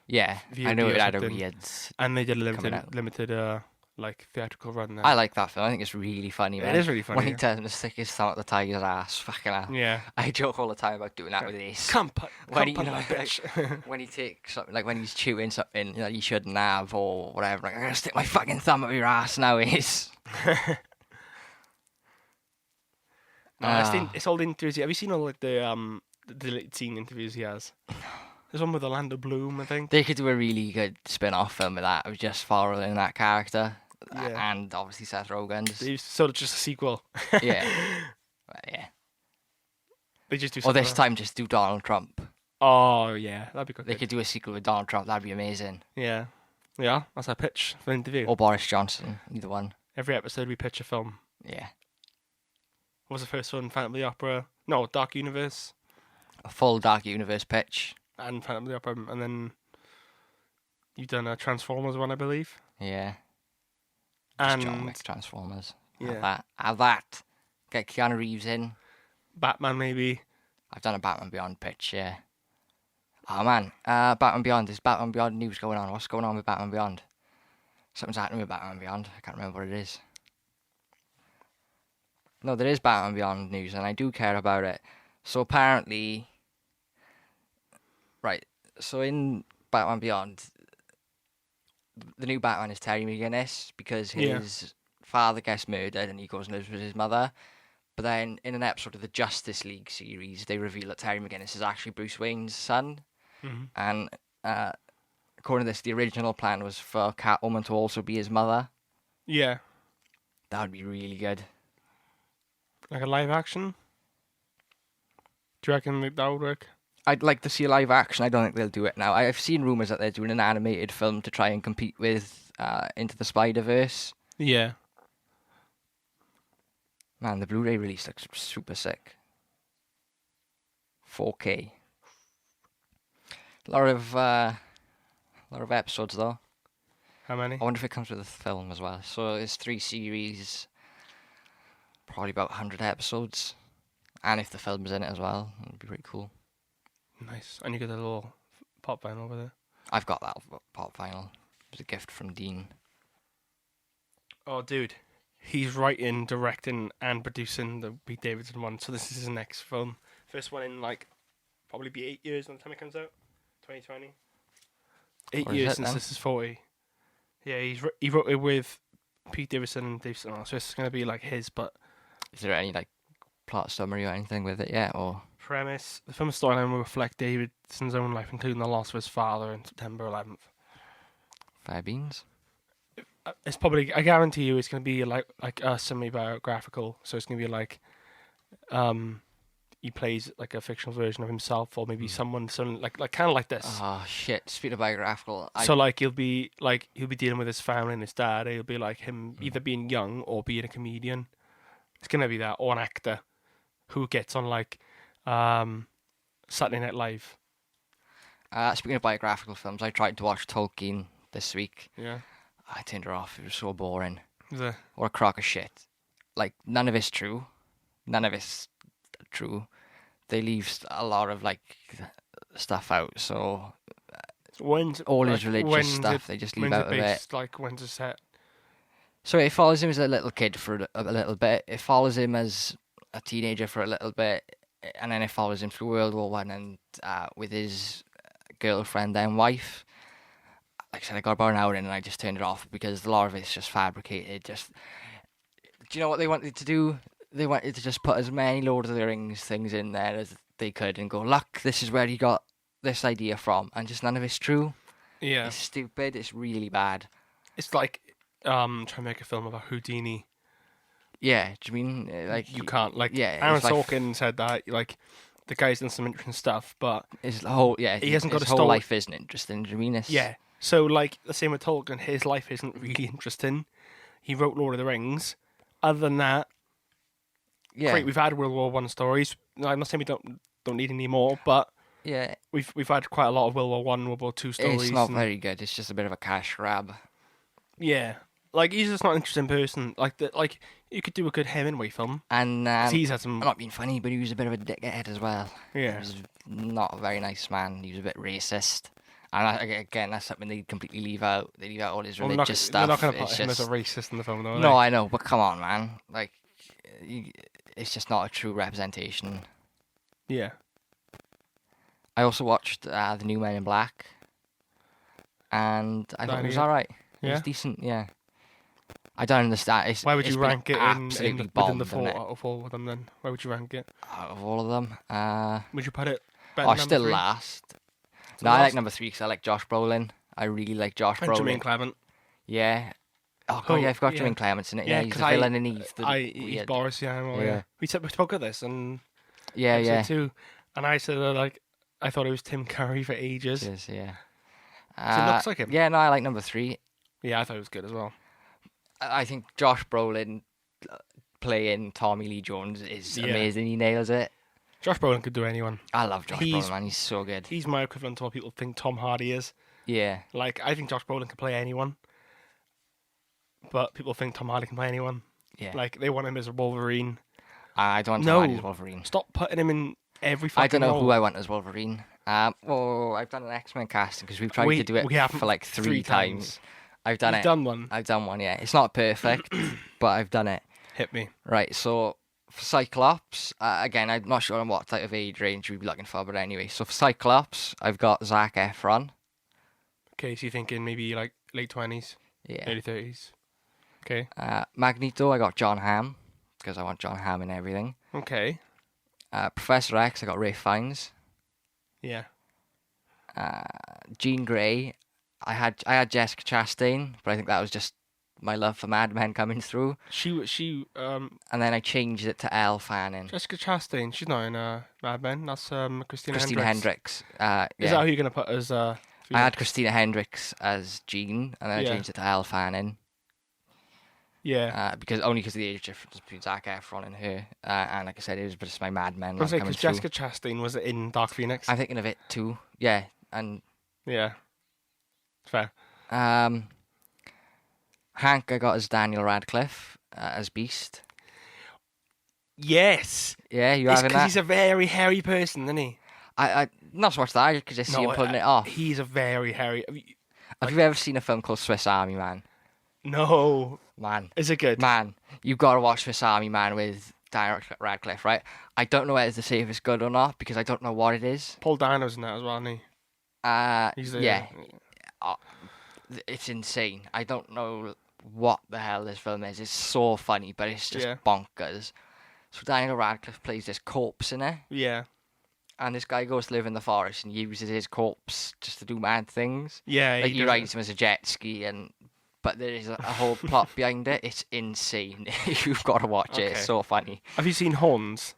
yeah, I know it had a weird, and they did a limited theatrical run there. I like that film. I think it's really funny, man. It is really funny. When he turns to stick his thumb at the tiger's ass, fucking hell. Yeah. I joke all the time about doing that with Ace. When he takes something, when he's chewing something that he shouldn't have or whatever, I'm gonna stick my fucking thumb up your ass now, Ace. It's all interviews. Have you seen all the deleted scene interviews he has? There's one with Orlando Bloom, I think. They could do a really good spin-off film with that. It was just following that character, and obviously Seth Rogen's. It's sort of just a sequel. Yeah. Yeah. They just do. Or this time, just do Donald Trump. Oh yeah, that'd be good. They could do a sequel with Donald Trump. That'd be amazing. Yeah. Yeah, that's our pitch for the interview. Or Boris Johnson, either one. Every episode we pitch a film. Yeah. What was the first one? Phantom of the Opera? No, Dark Universe. A full Dark Universe pitch. And Phantom of the Opera, and then you've done a Transformers one, I believe. Yeah. And John Wick Transformers. Yeah. Have that. Get Keanu Reeves in. Batman, maybe. I've done a Batman Beyond pitch, yeah. Oh man, Batman Beyond. There's Batman Beyond news going on. What's going on with Batman Beyond? Something's happening with Batman Beyond. I can't remember what it is. No, there is Batman Beyond news, and I do care about it. So apparently... Right, so in Batman Beyond, the new Batman is Terry McGinnis, because his father gets murdered and he goes and lives with his mother. But then in an episode of the Justice League series, they reveal that Terry McGinnis is actually Bruce Wayne's son. Mm-hmm. And according to this, the original plan was for Catwoman to also be his mother. Yeah. That would be really good. Like a live action? Do you reckon that would work? I'd like to see a live action. I don't think they'll do it now. I've seen rumours that they're doing an animated film to try and compete with Into the Spider-Verse. Yeah. Man, the Blu-ray release looks super sick. 4K. A lot of episodes though. How many? I wonder if it comes with a film as well. So it's 3 series, probably about 100 episodes, and if the film's in it as well, it'd be pretty cool. Nice. And you get a little pop vinyl over there. I've got that pop vinyl. It was a gift from Dean. Oh, dude. He's writing, directing, and producing the Pete Davidson one. So this is his next film. First one in probably be 8 years by the time it comes out. 2020. 8 years since this is 40. Yeah, he wrote it with Pete Davidson and Dave Stone. So it's gonna be his, but is there any plot summary or anything with it yet, or premise? The film's storyline will reflect Davidson's own life, including the loss of his father on September 11th. Fair beans. It's probably, I guarantee you, it's gonna be a semi-biographical. So it's gonna be he plays a fictional version of himself, or maybe someone kind of like this. Oh shit! Speaking of biographical, so he'll be dealing with his family and his dad. It'll be him either being young or being a comedian. It's gonna be that, or an actor who gets on Saturday Night Live. Speaking of biographical films, I tried to watch Tolkien this week. Yeah. I turned it off. It was so boring. Or a crock of shit. None of it's true. None of it's true. They leave a lot of stuff out. So all his religious stuff they just leave out of it. When's it set? So it follows him as a little kid for a little bit. It follows him as a teenager for a little bit, and then it follows him through World War One and with his girlfriend and wife. Like I said, I got about an hour in and I just turned it off because a lot of it's just fabricated. Do you know what they wanted to do? They wanted to just put as many Lord of the Rings things in there as they could and go, look, this is where he got this idea from, and just none of it's true. Yeah. It's stupid. It's really bad. It's trying to make a film about Houdini. Yeah, do you mean you can't yeah? Aaron Sorkin said that the guy's done some interesting stuff, but his whole he hasn't got his whole life isn't interesting. Do you mean this? Yeah. So the same with Tolkien, his life isn't really interesting. He wrote Lord of the Rings. Other than that, yeah, great. We've had World War One stories. I'm not saying we don't need any more, but yeah, we've had quite a lot of World War One, World War Two stories. It's not very good. It's just a bit of a cash grab. Yeah, he's just not an interesting person. You could do a good Hemingway film, and he's had some. I'm not being funny, but he was a bit of a dickhead as well. Yeah, he was not a very nice man. He was a bit racist. And again, that's something they completely leave out. They leave out all his religious stuff. They're not going to put him as a racist in the film, though. No, I know, but come on, man. It's just not a true representation. Yeah. I also watched the new Men in Black, and I thought it was alright. Yeah? It was decent, yeah. I don't understand. Why would you rank it within the 4 out of 4 of them then? Where would you rank it? Out of all of them? Would you put it better than still 3? last. No, I like number 3 because I like Josh Brolin. I really like Josh Brolin. Jermaine Clement. Yeah. Oh, God, I forgot Jermaine Clement's in it. Yeah, he's the villain and he's Boris, yeah. We spoke of this and yeah. Too, and I said I thought it was Tim Curry for ages. Yes, yeah. So it looks like him. Yeah, no, I like number 3. Yeah, I thought it was good as well. I think Josh Brolin playing Tommy Lee Jones is amazing. He nails it. Josh Brolin could do anyone. I love Josh Brolin, man. He's so good. He's my equivalent to what people think Tom Hardy is. Yeah. I think Josh Brolin can play anyone. But people think Tom Hardy can play anyone. Yeah. They want him as a Wolverine. I don't want Tom Hardy as Wolverine. Stop putting him in every fucking I don't know role. who I want as Wolverine. Well, I've done an X-Men casting because we've tried to do it for 3 times. I've done it. I've done one, yeah. It's not perfect, but I've done it. Hit me. Right, so for Cyclops, again, I'm not sure on what type of age range we'd be looking for, but anyway. So for Cyclops, I've got Zac Efron. Okay, so you're thinking maybe late 20s? Yeah. Early 30s. Okay. Magneto, I got John Hamm, because I want John Hamm in everything. Okay. Professor X, I got Ralph Fiennes. Yeah. Jean Grey, I had Jessica Chastain, but I think that was just my love for Mad Men coming through. She and then I changed it to Elle Fanning. Jessica Chastain, she's not in Mad Men. That's Christina Hendricks. Is that who you're gonna put as? I had Christina Hendricks as Jean, and then I changed it to Elle Fanning. Yeah. Because of the age difference between Zac Efron and her. And like I said, it was just my Mad Men. I was like, coming because through. Jessica Chastain was in Dark Phoenix. I'm thinking of it too. Yeah, and Yeah. Fair. Hank, I got as Daniel Radcliffe as Beast. Yes. Yeah, you It's having because that? he's a very hairy person, isn't he? I not so much that, because I see him pulling it off. He's a very hairy. Have you ever seen a film called Swiss Army Man? No. Man. Is it good? Man, you've got to watch Swiss Army Man with Daniel Radcliffe, right? I don't know whether to say if it's good or not, because I don't know what it is. Paul Dano's in that as well, isn't he? He's the, Yeah. It's insane. I don't know what the hell this film is. It's so funny, but it's just bonkers. So Daniel Radcliffe plays this corpse in it. Yeah. And this guy goes to live in the forest and uses his corpse just to do mad things. Yeah. Like he rides him as a jet ski, but there is a whole plot behind it. It's insane. You've got to watch it. It's so funny. Have you seen Horns?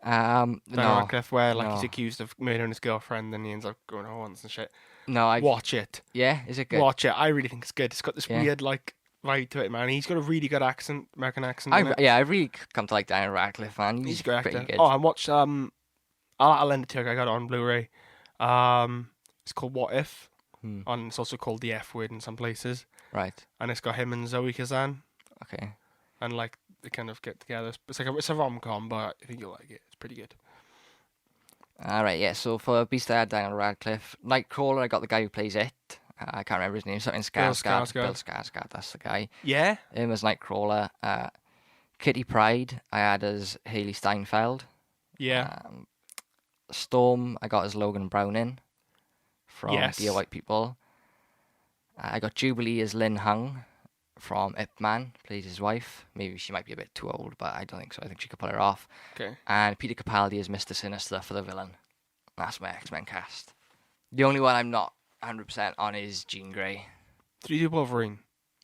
No. Radcliffe, where No. he's accused of murdering his girlfriend and he ends up going to Horns and shit. No, Watch it. Yeah, is it good? Watch it. I really think it's good. It's got this weird vibe to it, man. He's got a really good accent, American accent. I really come to like Daniel Radcliffe, man. He's a great pretty actor. good. Oh, I watched I'll lend it to you. I got it on Blu-ray. It's called What If, and it's also called The F Word in some places. Right. And it's got him and Zoe Kazan. Okay. And like they kind of get together. It's a rom-com, but I think you'll like it. It's pretty good. All right, yeah. So for Beast, I had Daniel Radcliffe. Nightcrawler, I got the guy who plays it. I can't remember his name. Something Skarsgård. Bill Skarsgård, that's the guy. Yeah. Him as Nightcrawler. Kitty Pryde, I had as Haley Steinfeld. Yeah. Storm, I got as Logan Browning from Dear White People. I got Jubilee as Lin Hung from Ip Man, plays his wife. Maybe she might be a bit too old, but I don't think so. I think she could pull her off. Okay. And Peter Capaldi as Mr. Sinister for the villain. That's my X-Men cast. The only one I'm not 100% on is Jean Grey. Did you do Wolverine?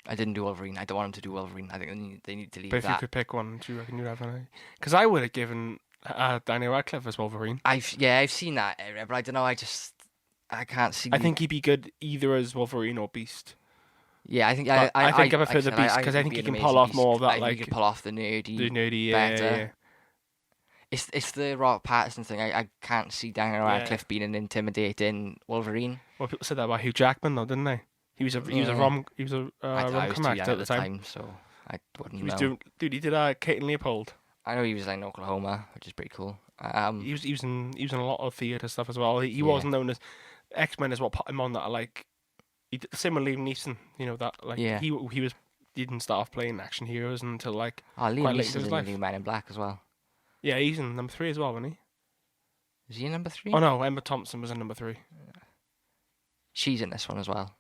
I didn't do Wolverine. I don't want him to do Wolverine. I think they need to leave but if that. you could pick one, do you reckon you'd have an? Because I would have given Daniel Radcliffe as Wolverine. I've seen that area, but I don't know. I can't see. I think he'd be good either as Wolverine or Beast. Yeah, I think I prefer the Beast because I think he can pull off more of that. Like, he can pull off the nerdy, better. Yeah. It's the Robert Pattinson thing. I can't see Daniel Radcliffe being an intimidating Wolverine. Well, people said that about Hugh Jackman, though, didn't they? He was a rom-com actor at the time, so I wouldn't know. He did Kate and Leopold. I know he was in Oklahoma, which is pretty cool. He was in a lot of theatre stuff as well. He wasn't known as X-Men is what put him on that. Like he did the same with Liam Neeson. You know that he didn't start off playing action heroes until like Liam quite late Neeson's in his in life. the new Men in Black as well. Yeah, he's in number 3 as well, wasn't he? Is he in number 3? Oh no, Emma Thompson was in number 3. She's in this one as well.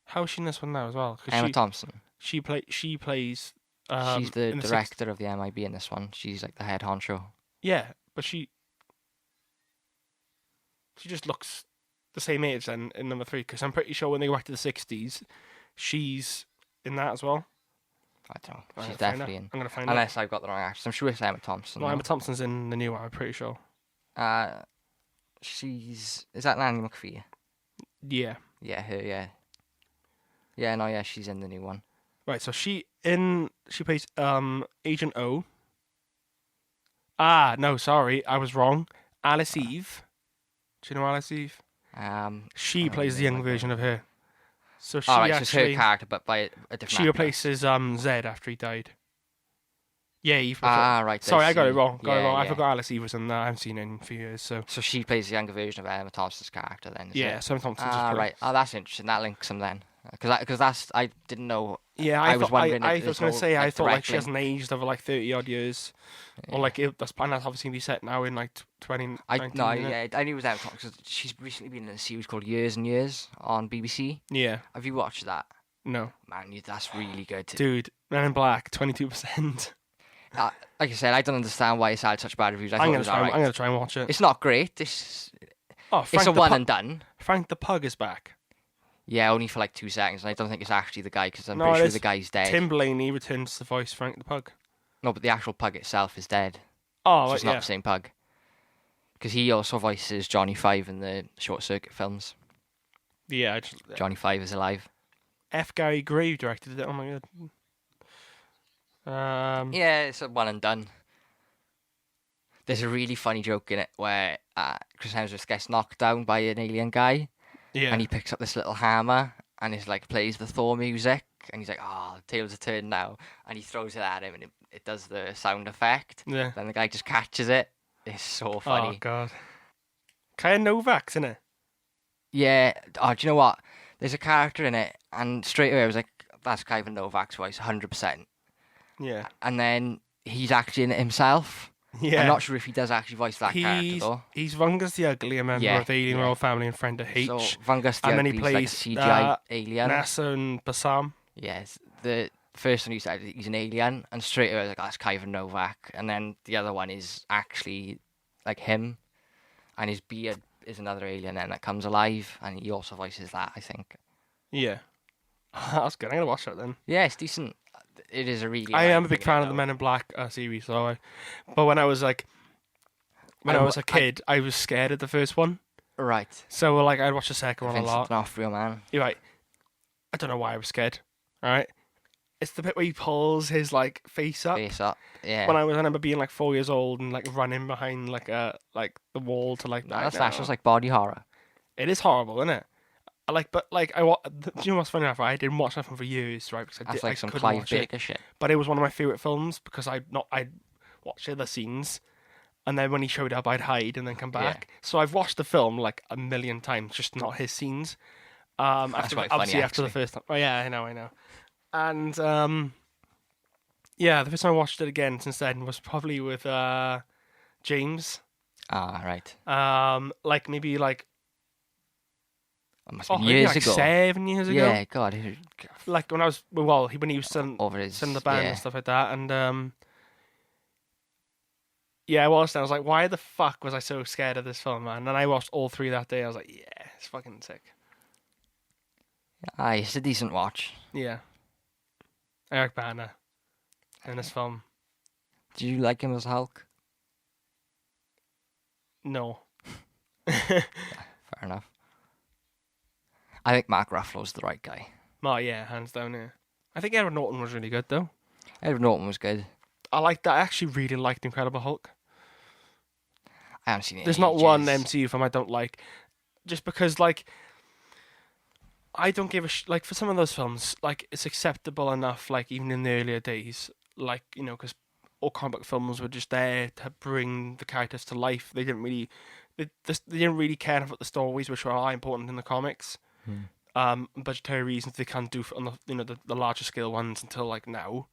How is she in this one now as well? Emma Thompson. She plays. She's the director of the MIB in this one. She's like the head honcho. Yeah, but she just looks the same age then in number 3 because I'm pretty sure when they go back to the 60s, she's in that as well. I don't know. She's definitely in. I'm gonna find out. Unless I've got the wrong actress. I'm sure it's Emma Thompson. No, Emma Thompson's in the new one. I'm pretty sure. Is that Nanny McPhee? Yeah. Yeah, her. Yeah. Yeah, no, yeah, she's in the new one. Right, so she plays Agent O. No, sorry, I was wrong. Alice Eve. Do you know Alice Eve? She plays the young version of her. So she so it's her character, but by a different. She replaces Zed after he died. Yeah, Eve. Right. Sorry, I got it wrong. I forgot Alice Eve was in that. I haven't seen it in a few years. So she plays the younger version of Emma Thompson's character then. So Emma Thompson's right. Oh, that's interesting. That links them then. Because that's I didn't know. Yeah, I was wondering. I was going to say I thought like she hasn't aged over like 30 odd years, or like that's obviously be set now in like 20. I knew it was Emma Thompson because she's recently been in a series called Years and Years on BBC. Yeah. Have you watched that? No. Man, that's really good. Dude, Men in Black, 22%. Like I said, I don't understand why it's had such bad reviews. I'm gonna try and watch it. It's not great. It's a one and done. Frank the Pug is back. Yeah, only for like 2 seconds, and I don't think it's actually the guy because I'm pretty sure the guy's dead. Tim Blaney returns to voice Frank the Pug. No, but the actual pug itself is dead. Oh, so it's not the same pug. Because he also voices Johnny Five in the Short Circuit films. Yeah, Johnny Five is alive. F. Gary Gray directed it. Oh my god. Yeah, it's a one and done. There's a really funny joke in it where Chris Hemsworth gets knocked down by an alien guy, Yeah. and he picks up this little hammer and he's like plays the Thor music, and he's like, "Oh, the tables are turned now," and he throws it at him, and it does the sound effect. Yeah. Then the guy just catches it. It's so funny. Oh god. Kaya Novak's in it. Yeah. Oh, do you know what? There's a character in it, and straight away I was like, "That's Kevin Novak's voice, 100%." Yeah. And then he's actually in it himself. Yeah. I'm not sure if he does actually voice that character though. He's Vungus the Ugly, a member of the Alien Royal Family and friend of H. So Vungus the and then he Ugly's plays like a CGI alien. NASA and Bassam. Yes, the first one you said he's an alien, and straight away I was like, that's Kevin Novak. And then the other one is actually like him, and his beard is another alien then that comes alive, and he also voices that, I think. Yeah. That's good. I'm gonna watch that then. Yeah, it's decent. It is a really. I am a big fan of the Men in Black series, but when I was like, when I was a kid, I was scared of the first one. Right. So like, I'd watch the second one a lot. Vincent D'Onofrio, man. You're right. I don't know why I was scared. Right. It's the bit where he pulls his like face up. Yeah. When I remember being like 4 years old and like running behind like the wall to like. That's just like body horror. It is horrible, isn't it? Do you know what's funny enough? Right? I didn't watch that film for years, right? Because That's like some couldn't Clive watch it. Baker shit. But it was one of my favourite films because I'd watch other scenes, and then when he showed up, I'd hide and then come back. Yeah. So I've watched the film like a million times, just not his scenes. That's quite funny, after the first time. Oh yeah, I know. And the first time I watched it again since then was probably with James. Ah, right. Like maybe like. It must be years ago. 7 years ago. Yeah, God. Like when I was when he was still in the band and stuff like that, and I watched it. I was like, why the fuck was I so scared of this film, man? And I watched all three that day. I was like, yeah, it's fucking sick. Aye, it's a decent watch. Yeah. Eric Bana in this film. Do you like him as Hulk? No. Fair enough. I think Mark Ruffalo's the right guy. Oh, yeah, hands down, yeah. I think Edward Norton was really good, though. Edward Norton was good. I liked that. I actually really liked Incredible Hulk. I haven't seen it. There's not one MCU film I don't like. Just because, like, I don't give a like, for some of those films, like, it's acceptable enough, like, even in the earlier days, like, you know, because all comic book films were just there to bring the characters to life. They didn't really... They didn't really care about the stories, which are important in the comics. Budgetary reasons they can't do on the larger scale ones until like now.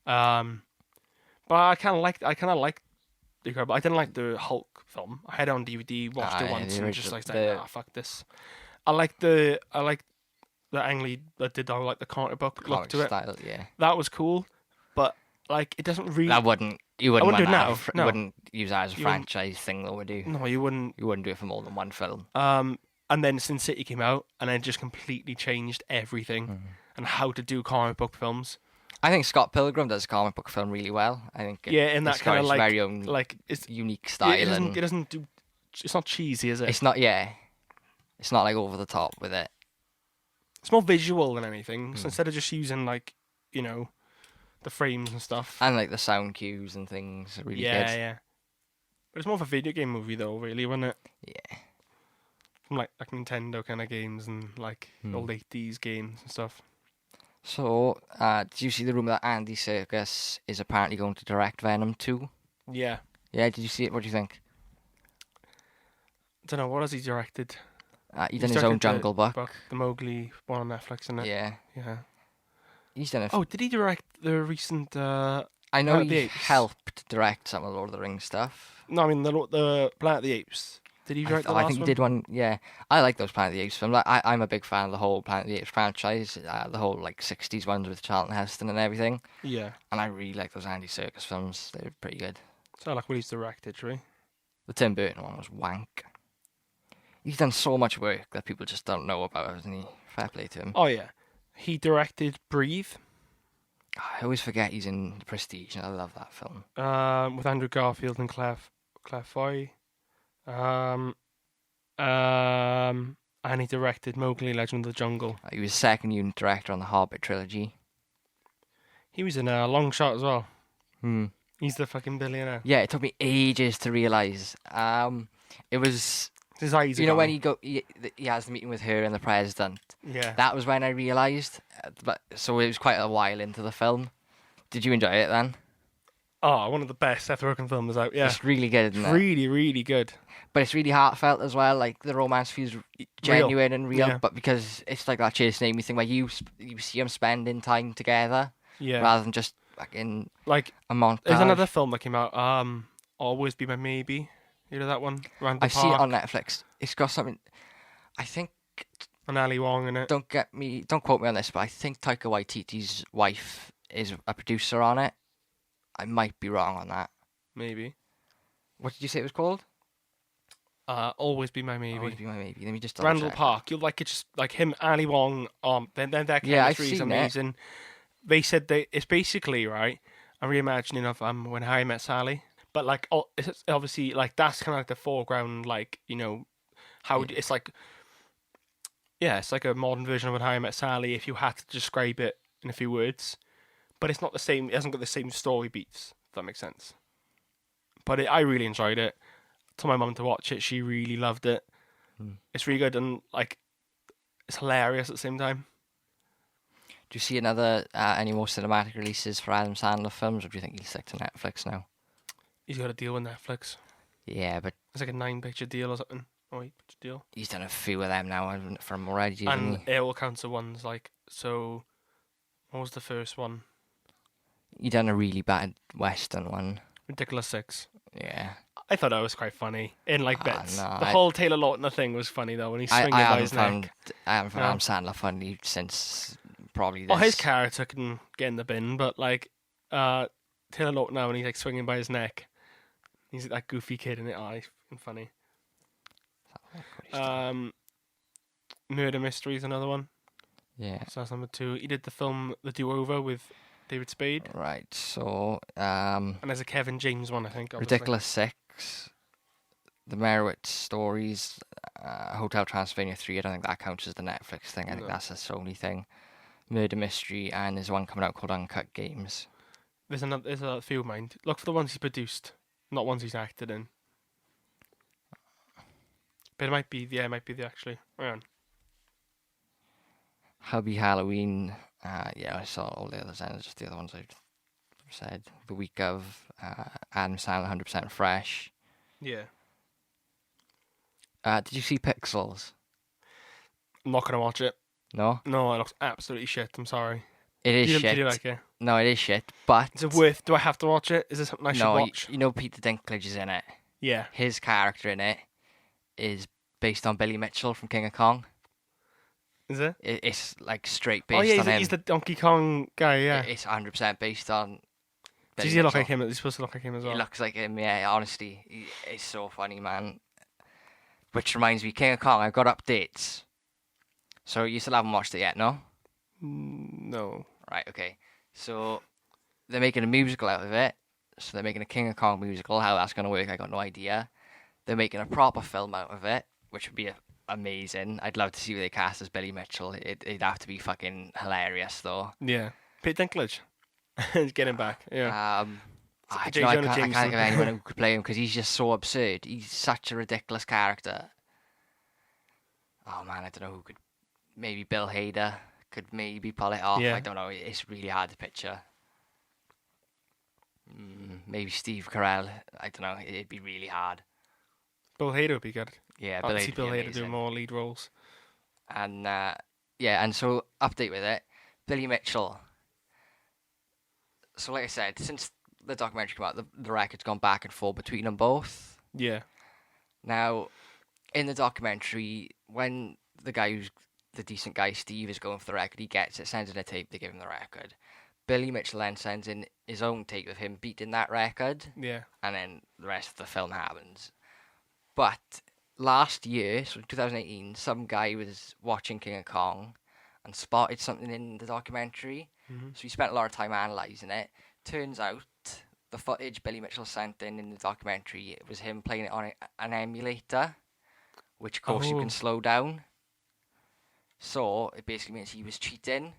But I kind of like the Incredible. I didn't like the Hulk film. I had it on DVD, watched it once, and just like fuck this. I like the Ang Lee that did all like the comic book look to it. Style, yeah. That was cool, but like it doesn't really. You wouldn't do it now. You wouldn't use that as a franchise thing, though, would you? No, you wouldn't. You wouldn't do it for more than one film. And then Sin City came out, and then just completely changed everything and how to do comic book films. I think Scott Pilgrim does a comic book film really well. I think in that kind of like very own it's unique style. It doesn't do. It's not cheesy, is it? It's not. Yeah, it's not like over the top with it. It's more visual than anything. So instead of just using like the frames and stuff, and like the sound cues and things, are really good. Yeah. But it's more of a video game movie, though, really, wasn't it? Yeah. Like Nintendo kind of games and like old 80s games and stuff. So, did you see the rumour that Andy Serkis is apparently going to direct Venom 2? Yeah. Yeah, did you see it? What do you think? I don't know, what has he directed? He's done his own Jungle Book. The Mowgli one on Netflix, isn't it? Yeah. He's done it. Oh, did he direct the recent... I know he helped direct some of the Lord of the Rings stuff. No, I mean the Planet of the Apes. Did he direct the last one? I think he did one, yeah. I like those Planet of the Apes films. I'm a big fan of the whole Planet of the Apes franchise, the whole like 60s ones with Charlton Heston and everything. Yeah. And I really like those Andy Serkis films. They're pretty good. So I like what he's directed, right? The Tim Burton one was wank. He's done so much work that people just don't know about, hasn't he? Fair play to him. Oh, yeah. He directed Breathe. I always forget he's in Prestige, and I love that film. With Andrew Garfield and Claire Foy. And he directed Mowgli, Legend of the Jungle. He was second unit director on the Hobbit trilogy. He was in a Long Shot as well. Hmm. He's the fucking billionaire. Yeah, it took me ages to realise. It was, His eyes are you know, when gone. he has the meeting with her and the president. Yeah. That was when I realised. But so it was quite a while into the film. Did you enjoy it then? Oh, one of the best Seth Rogen films out. Yeah. It's really good, isn't it? Really, really good. But it's really heartfelt as well. Like the romance feels genuine and real. Yeah. But because it's like that Chasing Amy thing where you see them spending time together Yeah. rather than just like in Like, a montage. there's another film that came out. Always Be My Maybe. You know that one? Randall I've seen it Park on Netflix. It's got something. I think. and Ali Wong in it. Don't quote me on this, but I think Taika Waititi's wife is a producer on it. I might be wrong on that. Maybe. What did you say it was called? Always Be My Maybe. Always Be My Maybe. Let me just double Randall check. Park. You'll like it. Just like him, Ali Wong. Then their Yeah, I've chemistry is seen it. amazing. They said it's basically right. A reimagining of When Harry Met Sally, but like it's obviously like that's kind of like the foreground, like how it's like. Yeah, it's like a modern version of When Harry Met Sally. If you had to describe it in a few words, but it's not the same. It hasn't got the same story beats. If that makes sense. But I really enjoyed it. Told my mum to watch it. She really loved it. It's really good and like it's hilarious at the same time. Do you see any more cinematic releases for Adam Sandler films, or do you think he'll stick to Netflix now? He's got a deal with Netflix. Yeah, but It's like a 9-picture deal or something. Oh, 8-picture deal. he's done a few of them now from already, hasn't And he? it all counts as ones like so. What was the first one? He done a really bad Western one. Ridiculous 6. Yeah. I thought that was quite funny in like bits. no, The whole Taylor Lautner thing was funny though when he's swinging I by haven't his found neck. I haven't found No. Adam Sandler funny since probably this. Oh, his character can get in the bin, but like Taylor Lautner when he's like swinging by his neck, he's that goofy kid in it. Oh, he's funny. Murder Mystery is another one. Yeah. So that's number 2. He did the film The Do-Over with David Spade. Right. So And there's a Kevin James one, I think. Obviously. Ridiculous 6, The Merowitz Stories, Hotel Transylvania 3. I don't think that counts as the Netflix thing. I think No. that's a Sony thing. Murder Mystery, and there's one coming out called Uncut Games. There's a few of mine. Look for the ones he's produced, not ones he's acted in. But it might be the actually. Hang on. Hubby Halloween. Yeah, I saw all the others, and just the other ones I said. The week of Adam Sandler, 100% Fresh. Yeah. Did you see Pixels? I'm not gonna watch it. No, No, it looks absolutely shit. I'm sorry. it is Did shit. you like it? No, it is shit. But Is it worth? Do I have to watch it? Is this something I should no, watch? you know Peter Dinklage is in it. Yeah. His character in it is based on Billy Mitchell from King of Kong. Is it? It's like straight based Oh yeah, on him. he's the Donkey Kong guy. Yeah. It's 100% based on. Billy Does he look Mitchell. like him? He's supposed to look like him as well. He looks like him, yeah. Honestly, it's so funny, man. Which reminds me, King of Kong. I've got updates. So you still haven't watched it yet, no? No. Right. Okay. So they're making a musical out of it. So they're making a King of Kong musical. How that's gonna work, I got no idea. They're making a proper film out of it, which would be amazing. I'd love to see who they cast as Billy Mitchell. It'd have to be fucking hilarious, though. Yeah. Peter Dinklage. Get him back. Yeah. I J. can't Jonah think Jameson. of anyone who could play him because he's just so absurd. He's such a ridiculous character. Oh man, I don't know who could. Maybe Bill Hader could maybe pull it off. Yeah. I don't know. It's really hard to picture. Maybe Steve Carell. I don't know. It'd be really hard. Bill Hader would be good. Yeah, I'd see Hader'd Bill be Hader amazing. do more lead roles. And and so update with it, Billy Mitchell. So like I said, since the documentary came out, the record's gone back and forth between them both. Yeah. Now, in the documentary, when the guy who's the decent guy, Steve, is going for the record, he gets it, sends in a tape, they give him the record. Billy Mitchell then sends in his own tape of him beating that record, Yeah. and then the rest of the film happens. But last year, so 2018, some guy was watching King of Kong and spotted something in the documentary. Mm-hmm. So he spent a lot of time analysing it. Turns out the footage Billy Mitchell sent in the documentary, it was him playing it on an emulator, which of course you Oh. can slow down. So it basically means he was cheating,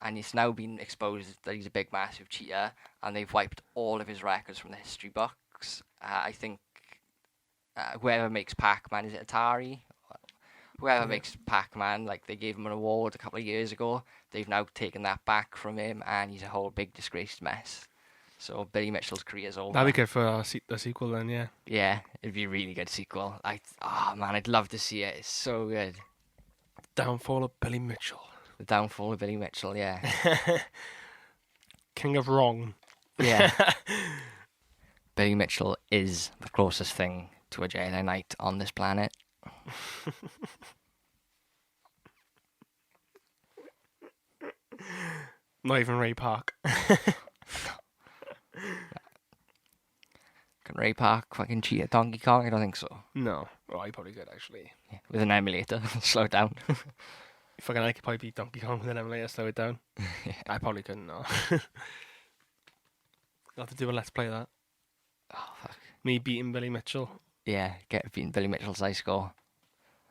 and it's now been exposed that he's a big, massive cheater, and they've wiped all of his records from the history books. I think whoever makes Pac-Man, is it Atari? Whoever makes Pac-Man, like, they gave him an award a couple of years ago. They've now taken that back from him, and he's a whole big disgraced mess. So Billy Mitchell's career's over. That'd be good for the sequel then, yeah. Yeah, it'd be a really good sequel. I'd love to see it. It's so good. Downfall of Billy Mitchell. The downfall of Billy Mitchell, yeah. King of Wrong. Yeah. Billy Mitchell is the closest thing to a Jedi Knight on this planet. Not even Ray Park. Can Ray Park fucking cheat at Donkey Kong? I don't think so. No. Well, he probably could, actually. Yeah, with an emulator. Slow it down. Fucking I could probably beat Donkey Kong with an emulator, slow it down. Yeah. I probably couldn't, no. I'll have to do a Let's Play that. Oh, fuck. Me beating Billy Mitchell. Yeah, beating Billy Mitchell's high score.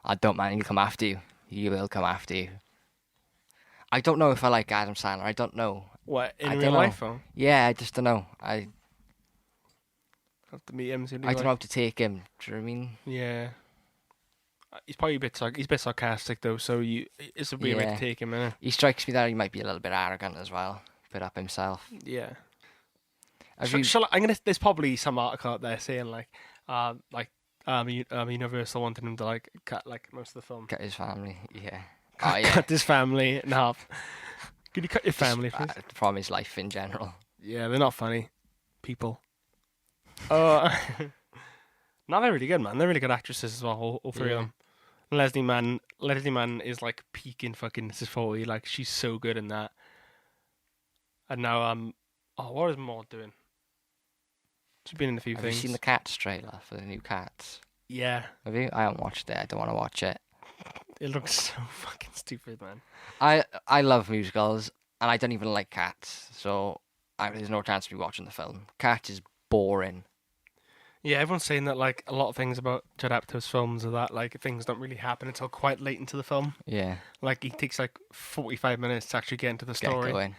I don't mind, he'll come after you. He will come after you. I don't know if I like Adam Sandler. I don't know. What, in real life? Or? Yeah, I just don't know. I have to meet him. I don't know how to take him. Do you know what I mean? Yeah. He's probably he's a bit sarcastic though, so it's a weird way to take him, isn't it? He strikes me that he might be a little bit arrogant as well, a bit up himself. Yeah. There's probably some article out there saying Universal wanted him to cut most of the film. Cut his family, yeah. Cut his family in half. Could you cut your family, please? From his life in general. Yeah, they're not funny people. No, they're really good, man. They're really good actresses as well, all three of them. Leslie Mann is like peaking fucking Mrs. 40. Like, she's so good in that. And now, what is Maud doing? She's been in a few things. Have you seen the Cats trailer for the new Cats? Yeah. Have you? I haven't watched it. I don't want to watch it. It looks so fucking stupid, man. I love musicals, and I don't even like Cats, so there's no chance of me watching the film. Cats is boring. Yeah, everyone's saying that a lot of things about Judd Apatow's films are that things don't really happen until quite late into the film. Yeah. It takes 45 minutes to actually get into the story. Get going.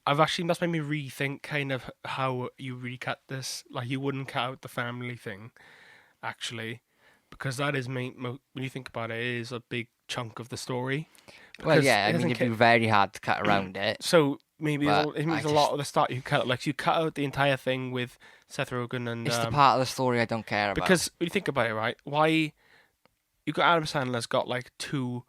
That's made me rethink kind of how you recut this. You wouldn't cut out the family thing, actually, because that is when you think about it, it is a big chunk of the story. Well, yeah, it'd be very hard to cut around it. So maybe it means a lot of the start you cut. You cut out the entire thing with Seth Rogen and. It's the part of the story I don't care about. Because when you think about it, right? Why you got Adam Sandler's got two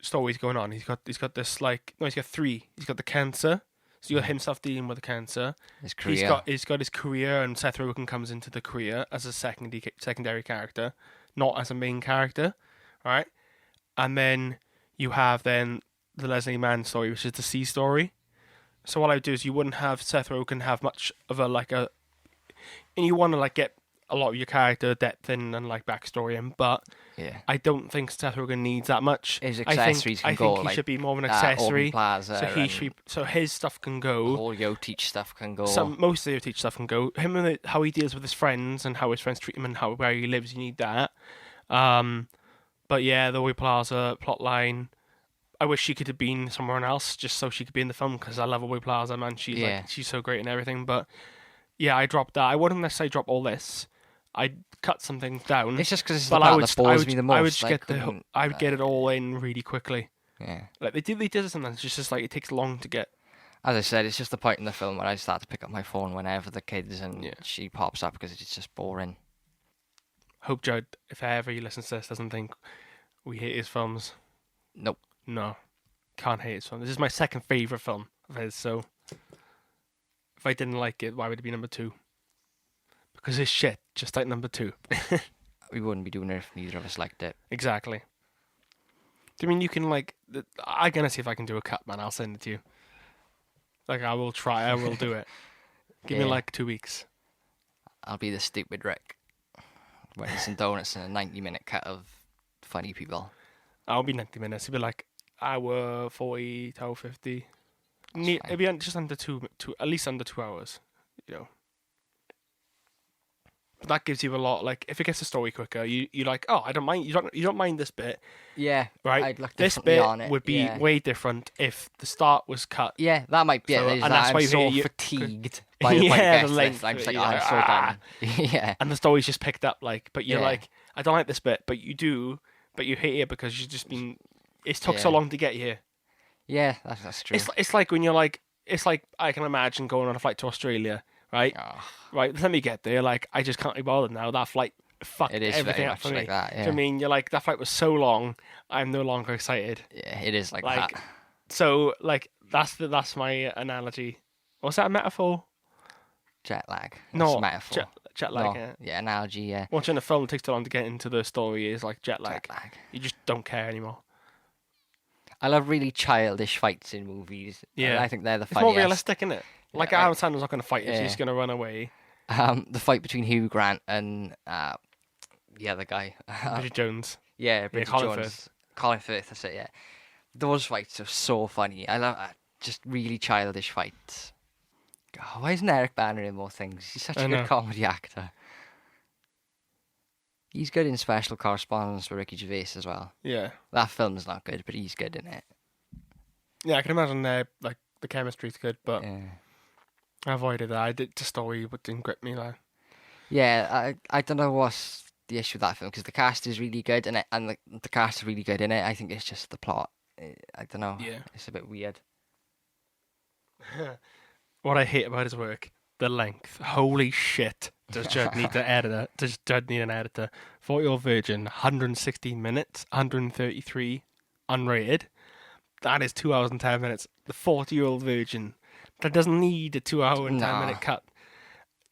stories going on. He's got this he's got three. He's got the cancer. So you got himself dealing with the cancer. His career. He's got his career, and Seth Rogen comes into the career as a secondary character, not as a main character, right? And then you have the Leslie Mann story, which is the C story. So what I would do is you wouldn't have Seth Rogen have much of and you want to get a lot of your character depth in and backstory in, but I don't think Seth Rogen needs that much. His accessories I think he should be more of an accessory. So his stuff can go. The whole Yo Teach stuff can go. Most of the Yo Teach stuff can go. Him and how he deals with his friends and how his friends treat him and where he lives, you need that. But yeah, the Aubrey Plaza plotline. I wish she could have been somewhere else just so she could be in the film because I love Aubrey Plaza, man. She's so great and everything. But yeah, I dropped that. I wouldn't necessarily drop all this. I'd cut some things down. It's just because it's the part that bores me the most. I would get it all in really quickly. Yeah. They did sometimes. It's just it takes long to get. As I said, it's just the point in the film where I start to pick up my phone whenever the kids and she pops up because it's just boring. Hope Judd, if ever he listens to this, doesn't think we hate his films. Nope. No. Can't hate his film. This is my second favourite film of his, so if I didn't like it, why would it be number 2? Because it's shit, just like number 2. We wouldn't be doing it if neither of us liked it. Exactly. Do you mean you can I'm gonna see if I can do a cut, man. I'll send it to you. I will try. I will do it. Give me 2 weeks. I'll be the stupid Rick. Waiting some donuts and a 90-minute cut of funny people. I'll be 90 minutes. It'll be hour 40, hour 50. It'll be just under two, at least under 2 hours. But that gives you a lot. Like, if it gets the story quicker, you like, oh, I don't mind. You don't mind this bit. Yeah, right. I'd look This differently bit on it. would be way different if the start was cut. Yeah, that might be So- it. and that's why I'm you so hear fatigued by the point Yeah, it the gets length this. I'm of just it, like, oh, you're I'm so like, done. Yeah. And the story's just picked up. Like, but you're Yeah. like, I don't like this bit, but you do. But you hate it because you've just been. It took so Yeah. long to get here. Yeah, that's true. It's like when you're like, it's like I can imagine going on a flight to Australia, right? Oh, Right, let me get there. Like, I just can't be bothered now. That flight fucked it is everything very up much for me. like that. Do Yeah. you know what I mean? You're like, that flight was so long, I'm no longer excited. Yeah, it is like Like, that. so, like, that's my analogy. Was that a metaphor? Jet lag. No, It's a metaphor. jet lag. No, Yeah. yeah, analogy. Yeah. Watching a film takes too long to get into the story is like jet lag. Jet lag. You just don't care anymore. I love really childish fights in movies. Yeah. I think they're the It's funniest. more realistic, isn't it? Like, Yeah, Adam Sandler's not going to fight you, yeah. he's just going to run away. The fight between Hugh Grant and the other guy. Bridget Jones. Yeah, Bridget Colin Jones. Firth. Colin Firth, that's it, yeah. Those fights are so funny. I love just really childish fights. God, why isn't Eric Banner in more things? He's such I a know. good comedy actor. He's good in Special Correspondence with Ricky Gervais as well. Yeah. That film's not good, but he's good in it. Yeah, I can imagine like the chemistry's good, but Yeah, I avoided that. The story didn't grip me. Like, yeah, I don't know what's the issue with that film, because the cast is really good in it, and the cast is really good in it. I think it's just the plot. I don't know. Yeah. It's a bit weird. what I hate about his work, the length. Holy shit! Does Judd need an editor? Does Judd need an editor? 40-Year-Old Virgin, 116 minutes, 133 unrated. That is 2 hours and 10 minutes. The 40-Year-Old Virgin, that doesn't need a 2 hour and 10 minute cut.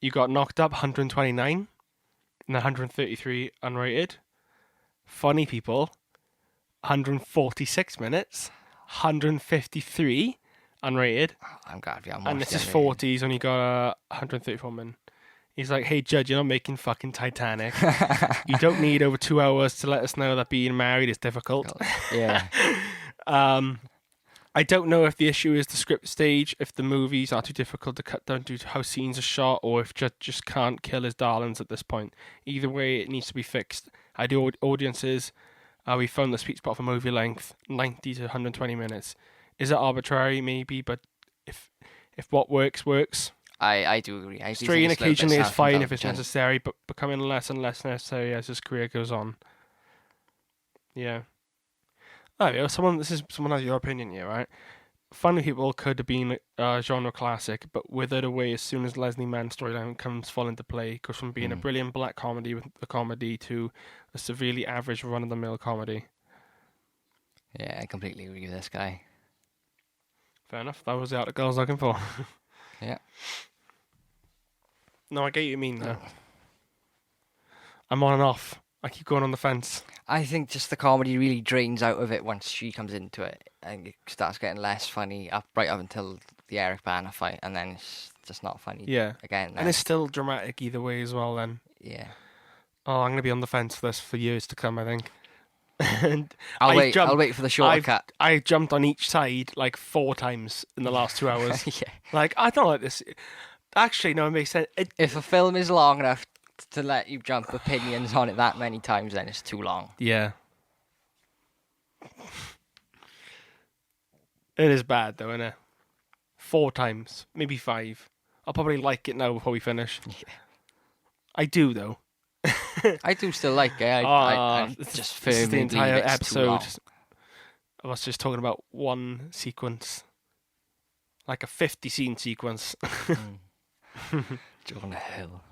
You got Knocked Up, 129, and 133 unrated. Funny People, 146 minutes, 153 unrated. Oh, I'm glad we haven't And watched this is it. 40. He's only got 134 min. He's like, hey, Judd, you're not making fucking Titanic. You don't need over 2 hours to let us know that being married is difficult. Yeah. I don't know if the issue is the script stage, if the movies are too difficult to cut down due to how scenes are shot, or if Judd just can't kill his darlings at this point. Either way, it needs to be fixed. Ideal audiences, we found the sweet spot for movie length, 90 to 120 minutes. Is it arbitrary? Maybe, but if what works, works. I do agree. I do think Straying it's a little bit occasionally is fine if it's self-indulgent. necessary, but becoming less and less necessary as his career goes on. Yeah. Oh, this is someone has your opinion here, right? Funny People could have been a genre classic, but withered away as soon as Leslie Mann's storyline comes fall into play. It goes from being a brilliant black comedy with a comedy to a severely average run-of-the-mill comedy. Yeah, I completely agree with this guy. Fair enough. That was the article I was looking for. Yeah. No, I get what you mean, though. I'm on and off. I keep going on the fence. I think just the comedy really drains out of it once she comes into it, and it starts getting less funny right up until the Eric Banner fight, and then it's just not funny. Yeah. Again. And then. it's still dramatic either way as well, then. Yeah. Oh, I'm going to be on the fence for this for years to come, I think. And I'll I've wait for the shortcut. I jumped on each side like 4 times in the last 2 hours. Yeah. Like, I don't like this. Actually, no, it makes sense. If a film is long enough to let you jump opinions on it that many times, then it's too long. Yeah. It is bad, though, isn't it? 4 times, maybe 5. I'll probably like it now before we finish. Yeah. I do, though. I do still like it. I this just is firmly the entire believe it's too long. episode of us just talking about one sequence. Like a 50-scene sequence. Jonah Hill.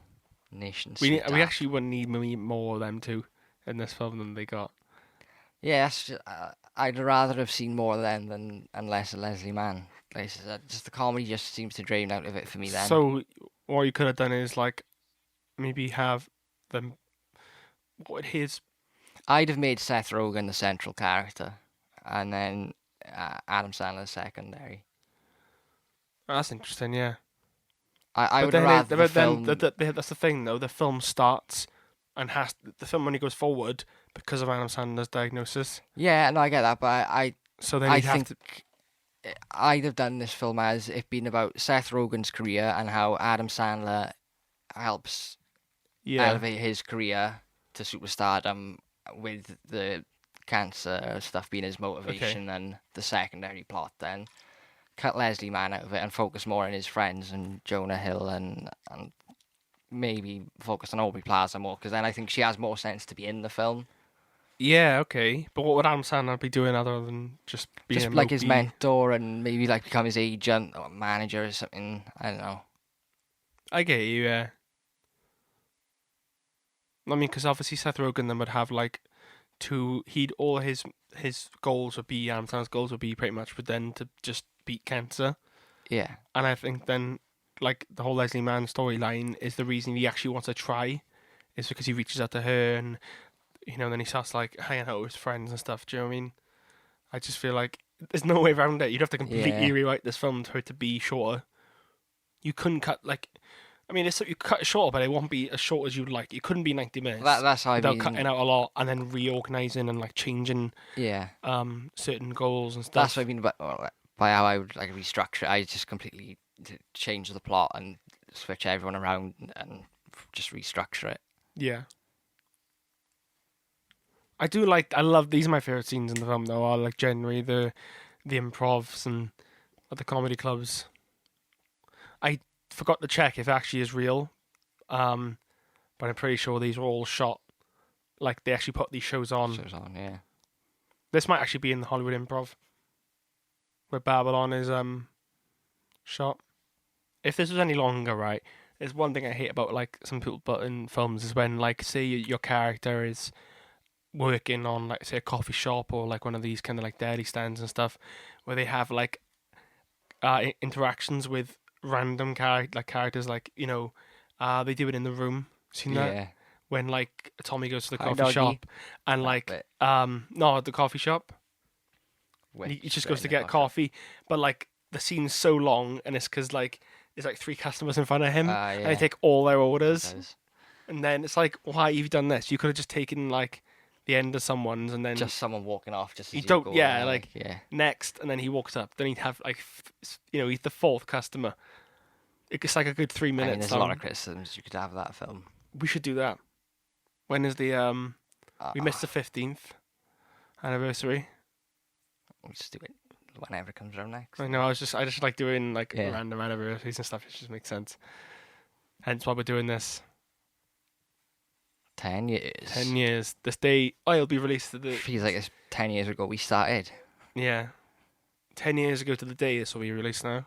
Nation We State. actually wouldn't need many more of them too in this film than they got. Yeah, that's just, I'd rather have seen more of them and less of Leslie Mann. Like, just the comedy just seems to drain out of it for me then. So what you could have done is like maybe have them. What would his? I'd have made Seth Rogen the central character, and then Adam Sandler secondary. Oh, that's interesting, yeah. I would then, rather the but film... then that's the thing though. The film starts and the film only goes forward because of Adam Sandler's diagnosis. Yeah, no, I get that, but So then I you'd have think to. I'd have done this film as it being about Seth Rogen's career and how Adam Sandler helps elevate his career to superstardom with the cancer stuff being his motivation and the secondary plot. Then cut Leslie Mann out of it and focus more on his friends and Jonah Hill and maybe focus on Aubrey Plaza more, because then I think she has more sense to be in the film. Yeah, okay. But what would Adam Sandler be doing other than just being Just like his mentor and maybe like become his agent or manager or something. I don't know. I get you, yeah. I mean, because obviously Seth Rogen then would have like all his goals would be, Adam Sandler's goals would be pretty much would then to just beat cancer. Yeah. And I think then like the whole Leslie Mann storyline is the reason he actually wants to try, is because he reaches out to her and, you know, then he starts like hanging out with his friends and stuff. Do you know what I mean? I just feel like there's no way around it. You'd have to completely rewrite this film for it to be shorter. You couldn't cut like, I mean, you cut it short, but it won't be as short as you'd like. It couldn't be 90 minutes. That's how without cutting out a lot and then reorganizing and like changing certain goals and stuff. That's what I mean by how I would like restructure it. I just completely change the plot and switch everyone around and just restructure it. Yeah. I love, these are my favourite scenes in the film though, are like generally the improvs and at the comedy clubs. I forgot to check if it actually is real, but I'm pretty sure these were all shot. Like they actually put these shows on. Yeah. This might actually be in the Hollywood Improv, where Babylon is shot. If this was any longer, right, there's one thing I hate about like some people put in films is when like say your character is working on like say a coffee shop or like one of these kind of like deli stands and stuff, where they have like interactions with random characters, like, you know, they do it in The Room. Seen that? Yeah. When like Tommy goes to the coffee doggy. shop and the coffee shop. He just goes to get coffee, but like the scene's so long, and it's because like there's like 3 customers in front of him, and they take all their orders, and then it's like, why have you done this? You could have just taken like the end of someone's, and then just someone walking off. Just you don't, next, and then he walks up. Then he'd have like, you know, he's the 4th customer. It's like a good 3 minutes. I mean, there's a lot of criticisms you could have of that film. We should do that. When is the we missed the 15th anniversary. We'll just do it whenever it comes around next. I know. I just like doing like random anniversaries and stuff. It just makes sense. Hence why we're doing this. 10 years. 10 years. This day, it'll be released to the. Feels like it's 10 years ago we started. Yeah. 10 years ago to the day this will be released now.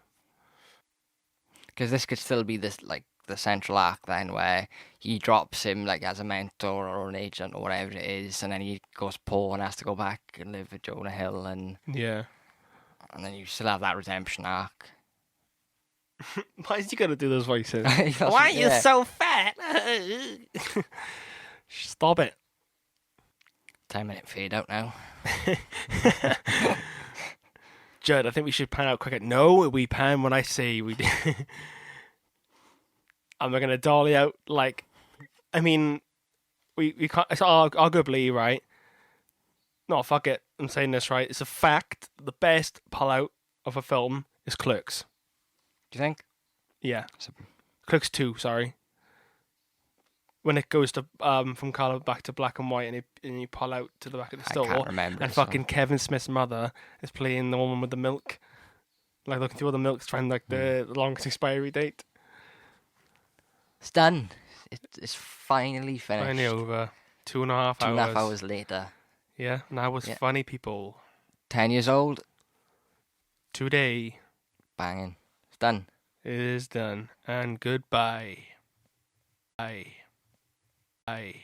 Because this could still be this like the central arc then, where he drops him like as a mentor or an agent or whatever it is, and then he goes poor and has to go back and live with Jonah Hill, and and then you still have that redemption arc. Why is he gonna do those voices? Why are you so fat? Stop it. 10-minute fade out now. Judd, I think we should pan out quicker. No, we pan when I say we do. And we're going to dolly out, like, I mean, we can't, it's arguably, right? No, fuck it, I'm saying this, right? It's a fact, the best pull-out of a film is Clerks. Do you think? Yeah. Clerks 2, sorry. When it goes to from colour back to black and white, and you pull out to the back of the store, I can't remember. And fucking Kevin Smith's mother is playing the woman with the milk, like looking through all the milk, trying like the longest expiry date. It's done. It's finally finished. Finally over. 2.5 hours. 2.5 hours later. Yeah, and that was funny, people. 10 years old. Today. Banging. It's done. It is done. And goodbye. I. I.